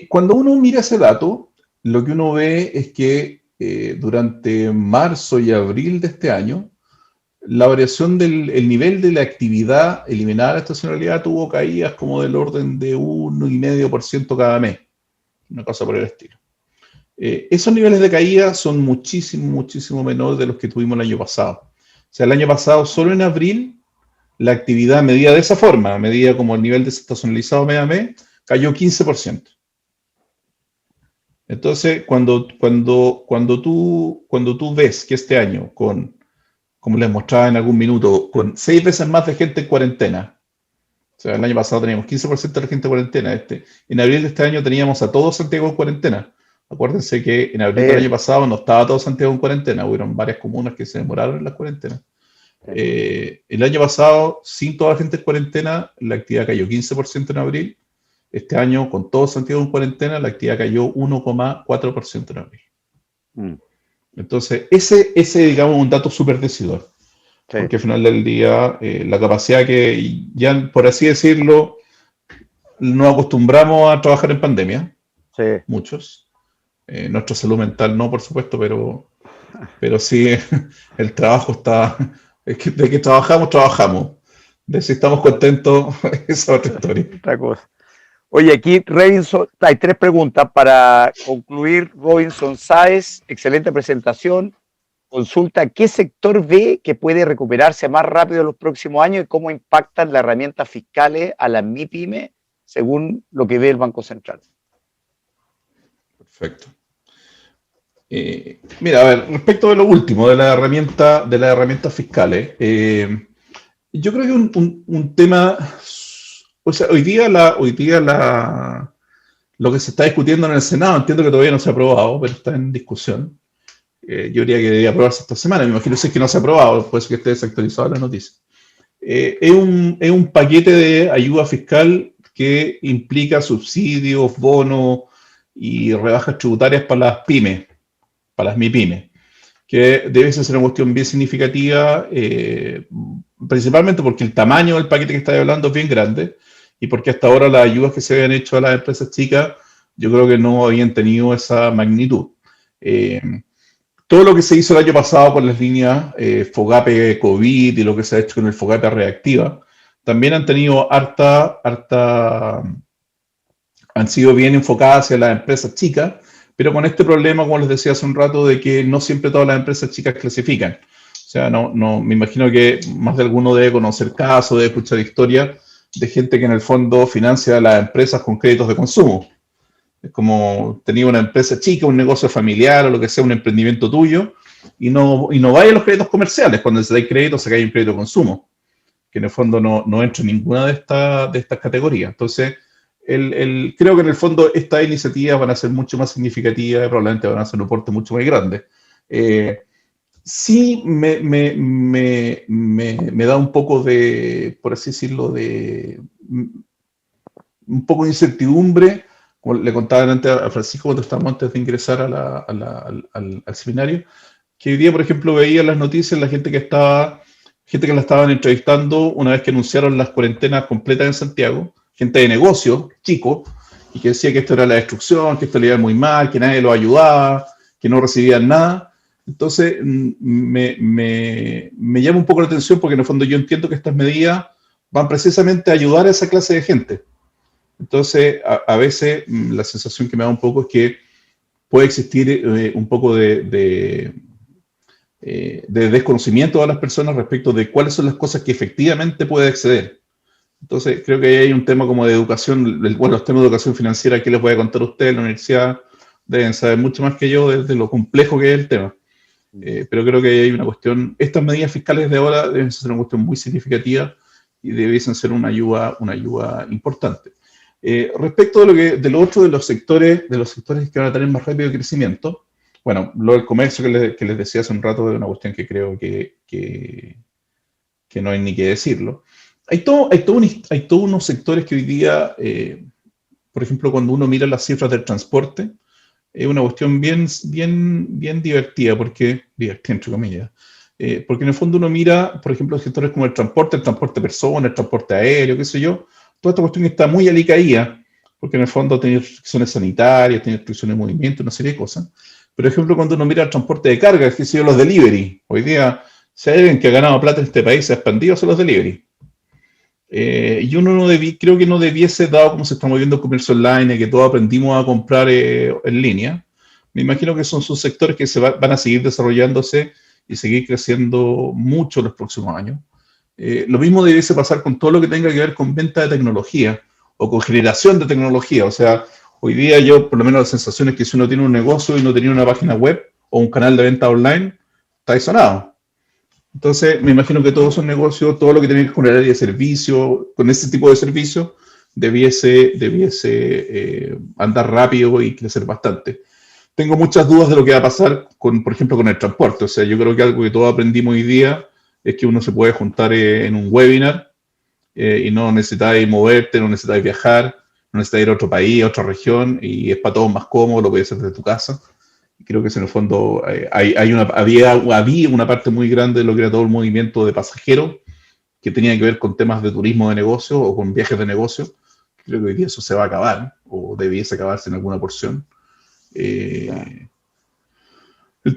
cuando uno mira ese dato, lo que uno ve es que durante marzo y abril de este año, la variación el nivel de la actividad eliminada de la estacionalidad tuvo caídas como del orden de 1,5% cada mes, una cosa por el estilo. Esos niveles de caída son muchísimo menores de los que tuvimos el año pasado. O sea, el año pasado, solo en abril, la actividad medida de esa forma, medida como el nivel desestacionalizado mes a mes, cayó 15%. Entonces, cuando tú ves que este año, como les mostraba en algún minuto, con 6 veces más de gente en cuarentena, o sea, el año pasado teníamos 15% de la gente en cuarentena, en abril de este año teníamos a todo Santiago en cuarentena. Acuérdense que en abril del año pasado no estaba todo Santiago en cuarentena, hubieron varias comunas que se demoraron en las cuarentenas. El año pasado, sin toda la gente en cuarentena, la actividad cayó 15% en abril. Este año, con todo Santiago en cuarentena, la actividad cayó 1,4% en abril. Entonces, ese digamos, un dato súper decidor. Sí. Porque al final del día, la capacidad que ya, por así decirlo, nos acostumbramos a trabajar en pandemia, sí. Muchos. Nuestra salud mental no, por supuesto, pero sí, el trabajo está... De que trabajamos. De si estamos contentos, esa es otra historia. Otra cosa. Oye, aquí Robinson, hay 3 preguntas para concluir. Robinson Sáez, excelente presentación. Consulta, ¿qué sector ve que puede recuperarse más rápido en los próximos años y cómo impactan las herramientas fiscales a las MIPYME según lo que ve el Banco Central? Perfecto. Mira, a ver, respecto de lo último, de las herramientas fiscales, yo creo que un tema, o sea, hoy día lo que se está discutiendo en el Senado, entiendo que todavía no se ha aprobado, pero está en discusión. Yo diría que debería aprobarse esta semana, me imagino que no se ha aprobado, puede ser que esté desactualizada la noticia. Es un paquete de ayuda fiscal que implica subsidios, bonos y rebajas tributarias para las pymes, para las MIPYME, que debe ser una cuestión bien significativa, principalmente porque el tamaño del paquete que estáis hablando es bien grande y porque hasta ahora las ayudas que se habían hecho a las empresas chicas yo creo que no habían tenido esa magnitud. Todo lo que se hizo el año pasado con las líneas FOGAPE COVID y lo que se ha hecho con el FOGAPE Reactiva, también han tenido han sido bien enfocadas hacia las empresas chicas, pero con este problema, como les decía hace un rato, de que no siempre todas las empresas chicas clasifican. O sea, no, me imagino que más de alguno debe conocer casos, debe escuchar historias de gente que en el fondo financia a las empresas con créditos de consumo. Es como tenía una empresa chica, un negocio familiar o lo que sea, un emprendimiento tuyo, y no vaya a los créditos comerciales. Cuando se da crédito, se cae un crédito de consumo, que en el fondo no entra en ninguna de estas categorías. Entonces, creo que en el fondo estas iniciativas van a ser mucho más significativas y probablemente van a ser un aporte mucho más grande. Sí, me da un poco de, por así decirlo, de un poco de incertidumbre, como le contaba antes a Francisco cuando estábamos antes de ingresar al seminario, que hoy día, por ejemplo, veía en las noticias la gente que la estaban entrevistando una vez que anunciaron las cuarentenas completas en Santiago, gente de negocio, chico, y que decía que esto era la destrucción, que esto le iba muy mal, que nadie los ayudaba, que no recibían nada. Entonces, me llama un poco la atención porque en el fondo yo entiendo que estas medidas van precisamente a ayudar a esa clase de gente. Entonces, a veces la sensación que me da un poco es que puede existir un poco de desconocimiento de las personas respecto de cuáles son las cosas que efectivamente puede acceder. Entonces, creo que ahí hay un tema como de educación, bueno, los temas de educación financiera, ¿qué les voy a contar a ustedes en la universidad? Deben saber mucho más que yo de lo complejo que es el tema. Pero creo que ahí hay una cuestión, estas medidas fiscales de ahora deben ser una cuestión muy significativa y debiesen ser una ayuda importante. Respecto de lo otro de los sectores que van a tener más rápido crecimiento, bueno, lo del comercio que les decía hace un rato es una cuestión que creo que no hay ni que decirlo. Hay todos unos sectores que hoy día, por ejemplo, cuando uno mira las cifras del transporte, es una cuestión bien divertida, divertida entre comillas, porque en el fondo uno mira, por ejemplo, sectores como el transporte de personas, el transporte aéreo, qué sé yo, toda esta cuestión está muy alicaída, porque en el fondo tiene restricciones sanitarias, tiene restricciones de movimiento, una serie de cosas. Por ejemplo, cuando uno mira el transporte de carga, qué sé yo, los delivery, hoy día, si hay alguien que ha ganado plata en este país, se ha expandido, son los delivery. Y uno creo que no debiese, dado cómo se está moviendo el comercio online y que todos aprendimos a comprar en línea, me imagino que son sus sectores que van a seguir desarrollándose y seguir creciendo mucho en los próximos años. Lo mismo debiese pasar con todo lo que tenga que ver con venta de tecnología o con generación de tecnología. O sea, hoy día yo, por lo menos la sensación es que si uno tiene un negocio y no tiene una página web o un canal de venta online, está sonado. Entonces, me imagino que todos esos negocios, todo lo que tiene que ver con el área de servicio, con ese tipo de servicio, debiese andar rápido y crecer bastante. Tengo muchas dudas de lo que va a pasar, por ejemplo, con el transporte. O sea, yo creo que algo que todos aprendimos hoy día es que uno se puede juntar en un webinar y no necesitáis moverte, no necesitáis viajar, no necesitáis ir a otro país, a otra región, y es para todos más cómodo, lo puedes hacer desde tu casa. Creo que en el fondo había una parte muy grande de lo que era todo el movimiento de pasajeros que tenía que ver con temas de turismo de negocio o con viajes de negocio. Creo que hoy día eso se va a acabar o debiese acabarse en alguna porción. El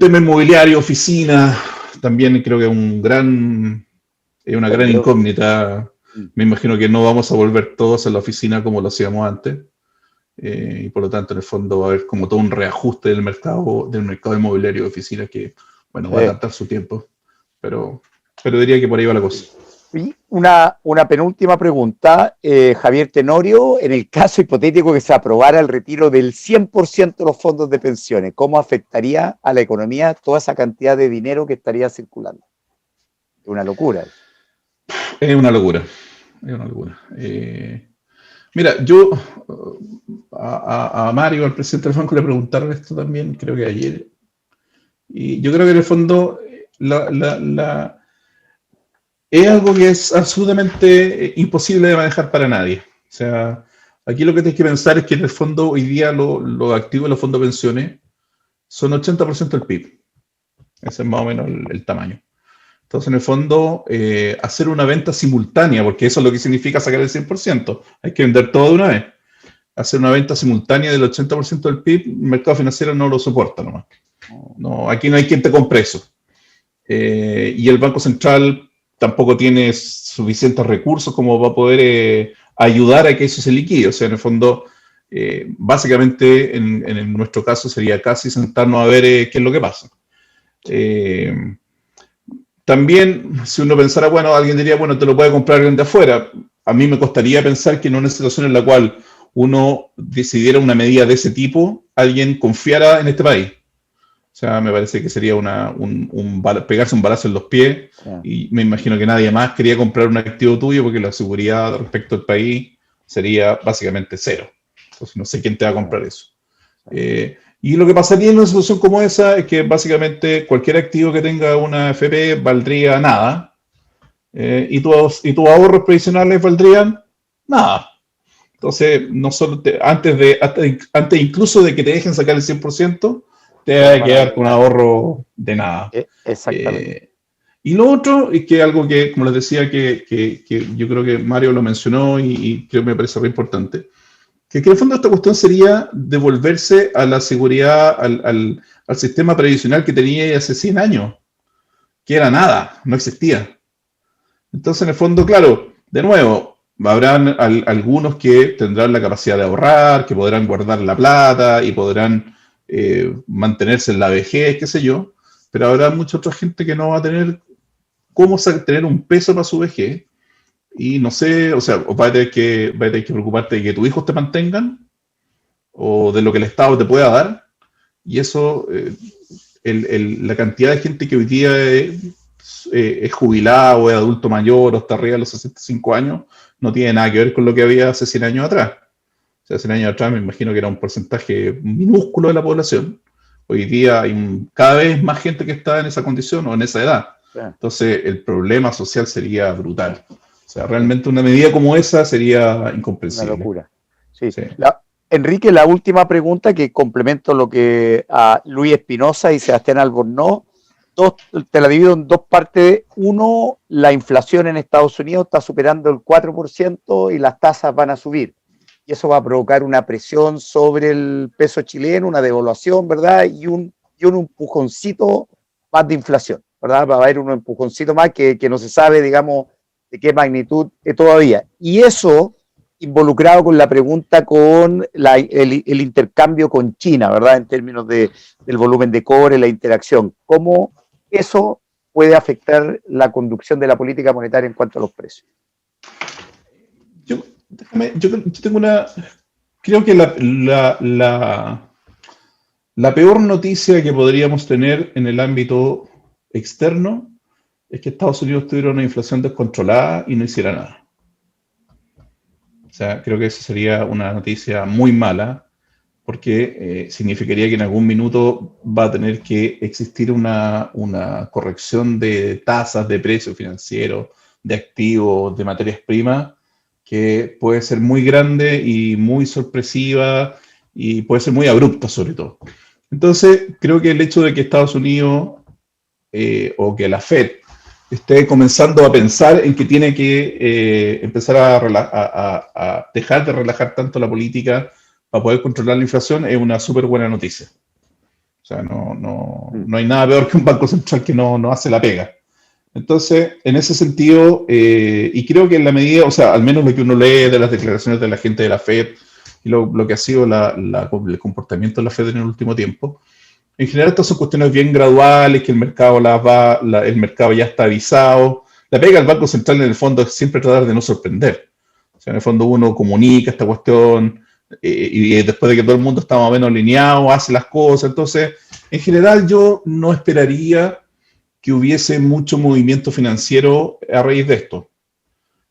tema inmobiliario, oficina, también creo que es una gran incógnita. Me imagino que no vamos a volver todos a la oficina como lo hacíamos antes. Y por lo tanto, en el fondo va a haber como todo un reajuste del mercado inmobiliario de oficinas que, bueno, va a tardar su tiempo, pero diría que por ahí va la cosa. Y una penúltima pregunta, Javier Tenorio, en el caso hipotético que se aprobara el retiro del 100% de los fondos de pensiones, ¿cómo afectaría a la economía toda esa cantidad de dinero que estaría circulando? Es una locura. Es una locura. Mira, yo a Mario, al presidente del banco, le preguntaron esto también, creo que ayer, y yo creo que en el fondo es algo que es absolutamente imposible de manejar para nadie. O sea, aquí lo que tienes que pensar es que en el fondo hoy día los activos de los fondos de pensiones son 80% del PIB. Ese es más o menos el tamaño. Entonces, en el fondo, hacer una venta simultánea, porque eso es lo que significa sacar el 100%. Hay que vender todo de una vez. Hacer una venta simultánea del 80% del PIB, el mercado financiero no lo soporta nomás. No, aquí no hay quien te compre eso. Y el Banco Central tampoco tiene suficientes recursos como para poder ayudar a que eso se liquide. O sea, en el fondo, básicamente, en nuestro caso, sería casi sentarnos a ver qué es lo que pasa. También, si uno pensara, bueno, alguien diría, bueno, te lo puede comprar alguien de afuera. A mí me costaría pensar que en una situación en la cual uno decidiera una medida de ese tipo, alguien confiara en este país. O sea, me parece que sería pegarse un balazo en los pies, y me imagino que nadie más quería comprar un activo tuyo porque la seguridad respecto al país sería básicamente cero. Entonces no sé quién te va a comprar eso. Y lo que pasaría en una situación como esa es que básicamente cualquier activo que tenga una FP valdría nada, y tus ahorros previsionales valdrían nada. Entonces, no solo antes incluso de que te dejen sacar el 100%, te va a Van a quedar con un ganar. ahorro de nada. Exactamente. Y lo otro es que algo que, como les decía, que yo creo que Mario lo mencionó y creo que me parece muy importante, que en el fondo esta cuestión sería devolverse a la seguridad, al sistema previsional que tenía hace 100 años, que era nada, no existía. Entonces, en el fondo, claro, de nuevo, habrán algunos que tendrán la capacidad de ahorrar, que podrán guardar la plata y podrán mantenerse en la vejez, qué sé yo, pero habrá mucha otra gente que no va a tener cómo tener un peso para su vejez y no sé, o sea, o vas a tener que preocuparte de que tus hijos te mantengan o de lo que el Estado te pueda dar, y eso, la cantidad de gente que hoy día es jubilada o es adulto mayor o está arriba de los 65 años, no tiene nada que ver con lo que había hace 100 años atrás. O sea, 100 años atrás me imagino que era un porcentaje minúsculo de la población. Hoy día hay cada vez más gente que está en esa condición o en esa edad. Entonces, el problema social sería brutal. O sea, realmente una medida como esa sería incomprensible. Una locura. Sí. Sí. Enrique, la última pregunta que complemento lo que a Luis Espinosa y Sebastián Albornoz, te la divido en dos partes. Uno, la inflación en Estados Unidos está superando el 4% y las tasas van a subir. Y eso va a provocar una presión sobre el peso chileno, una devaluación, ¿verdad? Y un empujoncito más de inflación, ¿verdad? Va a haber un empujoncito más que no se sabe, digamos, de qué magnitud todavía. Y eso involucrado con la pregunta con el intercambio con China, ¿verdad? En términos del volumen de cobre, la interacción. ¿Cómo eso puede afectar la conducción de la política monetaria en cuanto a los precios? Yo tengo creo que la peor noticia que podríamos tener en el ámbito externo es que Estados Unidos tuviera una inflación descontrolada y no hiciera nada. O sea, creo que eso sería una noticia muy mala, porque significaría que en algún minuto va a tener que existir una corrección de tasas de precios financieros, de activos, de materias primas, que puede ser muy grande y muy sorpresiva y puede ser muy abrupta sobre todo. Entonces, creo que el hecho de que Estados Unidos o que la Fed esté comenzando a pensar en que tiene que empezar a dejar de relajar tanto la política para poder controlar la inflación es una súper buena noticia. O sea, no hay nada peor que un banco central que no hace la pega. Entonces, en ese sentido, y creo que en la medida, o sea, al menos lo que uno lee de las declaraciones de la gente de la Fed y lo que ha sido el comportamiento de la Fed en el último tiempo, en general estas son cuestiones bien graduales, que el mercado el mercado ya está avisado. La pega del Banco Central en el fondo es siempre tratar de no sorprender. O sea, en el fondo uno comunica esta cuestión y después de que todo el mundo está más o menos alineado, hace las cosas. Entonces, en general yo no esperaría que hubiese mucho movimiento financiero a raíz de esto.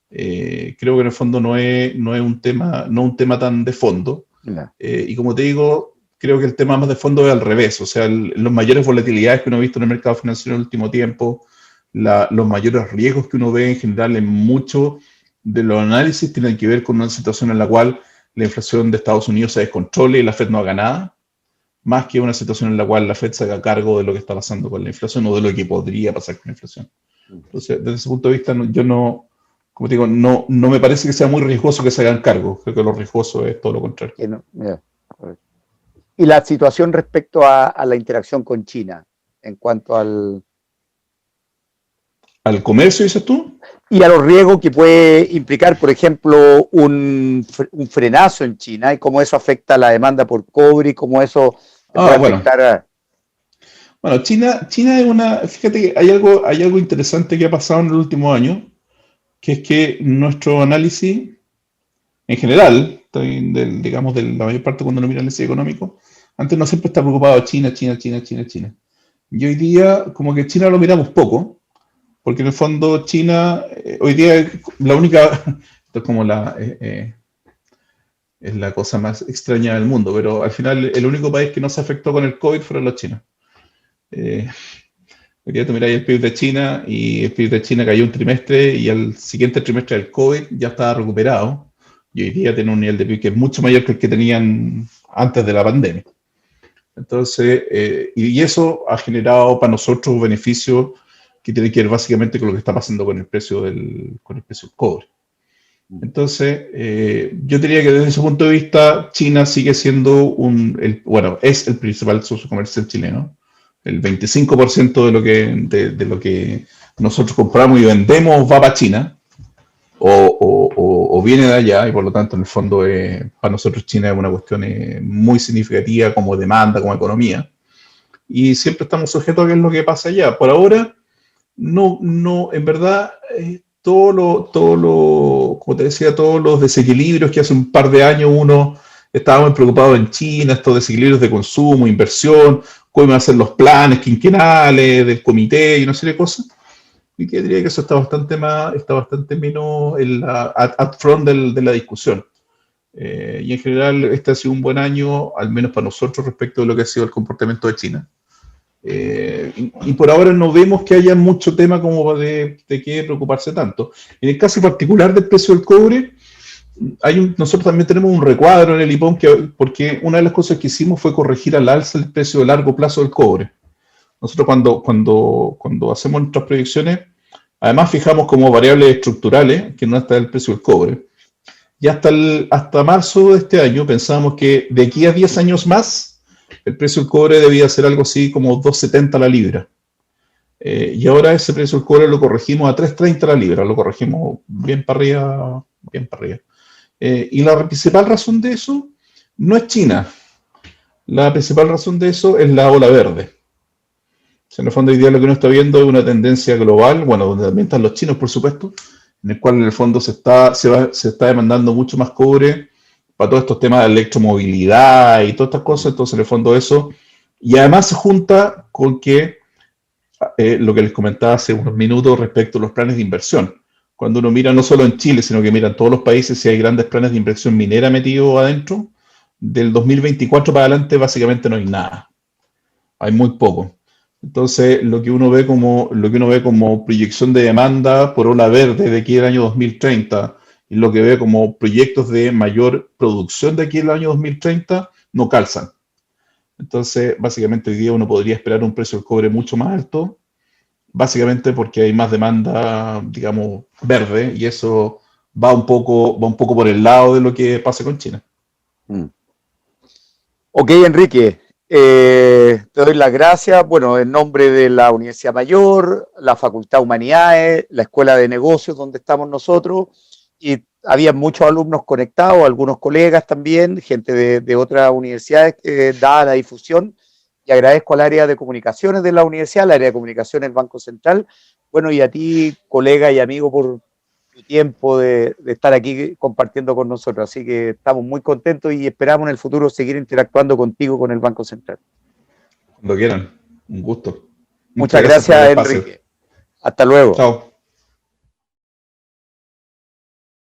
Creo que en el fondo no es un tema tan de fondo. No. Y como te digo, creo que el tema más de fondo es al revés. O sea, las mayores volatilidades que uno ha visto en el mercado financiero en el último tiempo, los mayores riesgos que uno ve en general en muchos de los análisis tienen que ver con una situación en la cual la inflación de Estados Unidos se descontrole y la Fed no haga nada, más que una situación en la cual la Fed se haga cargo de lo que está pasando con la inflación o de lo que podría pasar con la inflación. Entonces, desde ese punto de vista, yo no, como te digo, no me parece que sea muy riesgoso que se hagan cargo. Creo que lo riesgoso es todo lo contrario. Y la situación respecto a la interacción con China, en cuanto al comercio, dices tú. Y a los riesgos que puede implicar, por ejemplo, un frenazo en China y cómo eso afecta la demanda por cobre y cómo eso puede afectar a... Bueno, China es fíjate que hay algo interesante que ha pasado en el último año, que es que nuestro análisis, en general, digamos de la mayor parte cuando uno mira el análisis económico, antes no siempre está preocupado de China. Y hoy día, como que China lo miramos poco, porque en el fondo China, hoy día la única, esto es como Es la cosa más extraña del mundo, pero al final el único país que no se afectó con el COVID fueron los chinos. Porque tú miras el PIB de China y el PIB de China cayó un trimestre y al siguiente trimestre del COVID ya estaba recuperado y hoy día tiene un nivel de PIB que es mucho mayor que el que tenían antes de la pandemia. Entonces, y eso ha generado para nosotros beneficios que tienen que ver básicamente con lo que está pasando con el precio del cobre. Entonces, yo diría que desde ese punto de vista, China sigue siendo es el principal socio comercial chileno. El 25% de lo que nosotros compramos y vendemos va para China o viene de allá y por lo tanto en el fondo para nosotros China es una cuestión muy significativa como demanda, como economía y siempre estamos sujetos a qué es lo que pasa allá. Por ahora, no, en verdad, como te decía, todos los desequilibrios que hace un par de años uno estaba muy preocupado en China, estos desequilibrios de consumo, inversión, cómo iban a ser los planes quinquenales del comité y una serie de cosas. Y que diría que eso está bastante menos up front de la discusión. Y en general este ha sido un buen año, al menos para nosotros, respecto de lo que ha sido el comportamiento de China. Y por ahora no vemos que haya mucho tema como de qué preocuparse tanto. En el caso particular del precio del cobre, nosotros también tenemos un recuadro en el IPOM porque una de las cosas que hicimos fue corregir al alza el precio de largo plazo del cobre. Nosotros cuando hacemos nuestras proyecciones, además fijamos como variables estructurales, que no está el precio del cobre. Y hasta marzo de este año pensábamos que de aquí a 10 años más, el precio del cobre debía ser algo así como 2.70 la libra. Y ahora ese precio del cobre lo corregimos a 3.30 la libra, lo corregimos bien para arriba, bien para arriba. Y la principal razón de eso no es China. La principal razón de eso es la ola verde. O sea, en el fondo hoy día lo que uno está viendo es una tendencia global, bueno, donde también están los chinos, por supuesto, en el cual en el fondo se está demandando mucho más cobre para todos estos temas de electromovilidad y todas estas cosas, entonces en el fondo eso, y además se junta con que lo que les comentaba hace unos minutos respecto a los planes de inversión. Cuando uno mira no solo en Chile, sino que mira en todos los países si hay grandes planes de inversión minera metidos adentro, del 2024 para adelante básicamente no hay nada. Hay muy poco. Entonces, lo que uno ve como proyección de demanda por ola verde de aquí al año 2030 y lo que ve como proyectos de mayor producción de aquí al año 2030 no calzan. Entonces, básicamente hoy día uno podría esperar un precio del cobre mucho más alto, básicamente porque hay más demanda, digamos, verde, y eso va un poco por el lado de lo que pasa con China. Ok, Enrique, te doy las gracias. Bueno, en nombre de la Universidad Mayor, la Facultad de Humanidades, la Escuela de Negocios donde estamos nosotros, y había muchos alumnos conectados, algunos colegas también, gente de otras universidades que dada la difusión, y agradezco al área de comunicaciones de la universidad, al área de comunicaciones del Banco Central, bueno, y a ti, colega y amigo, por tu tiempo de estar aquí compartiendo con nosotros. Así que estamos muy contentos y esperamos en el futuro seguir interactuando contigo con el Banco Central. Cuando quieran, un gusto. Muchas gracias, Enrique. Hasta luego. Chao.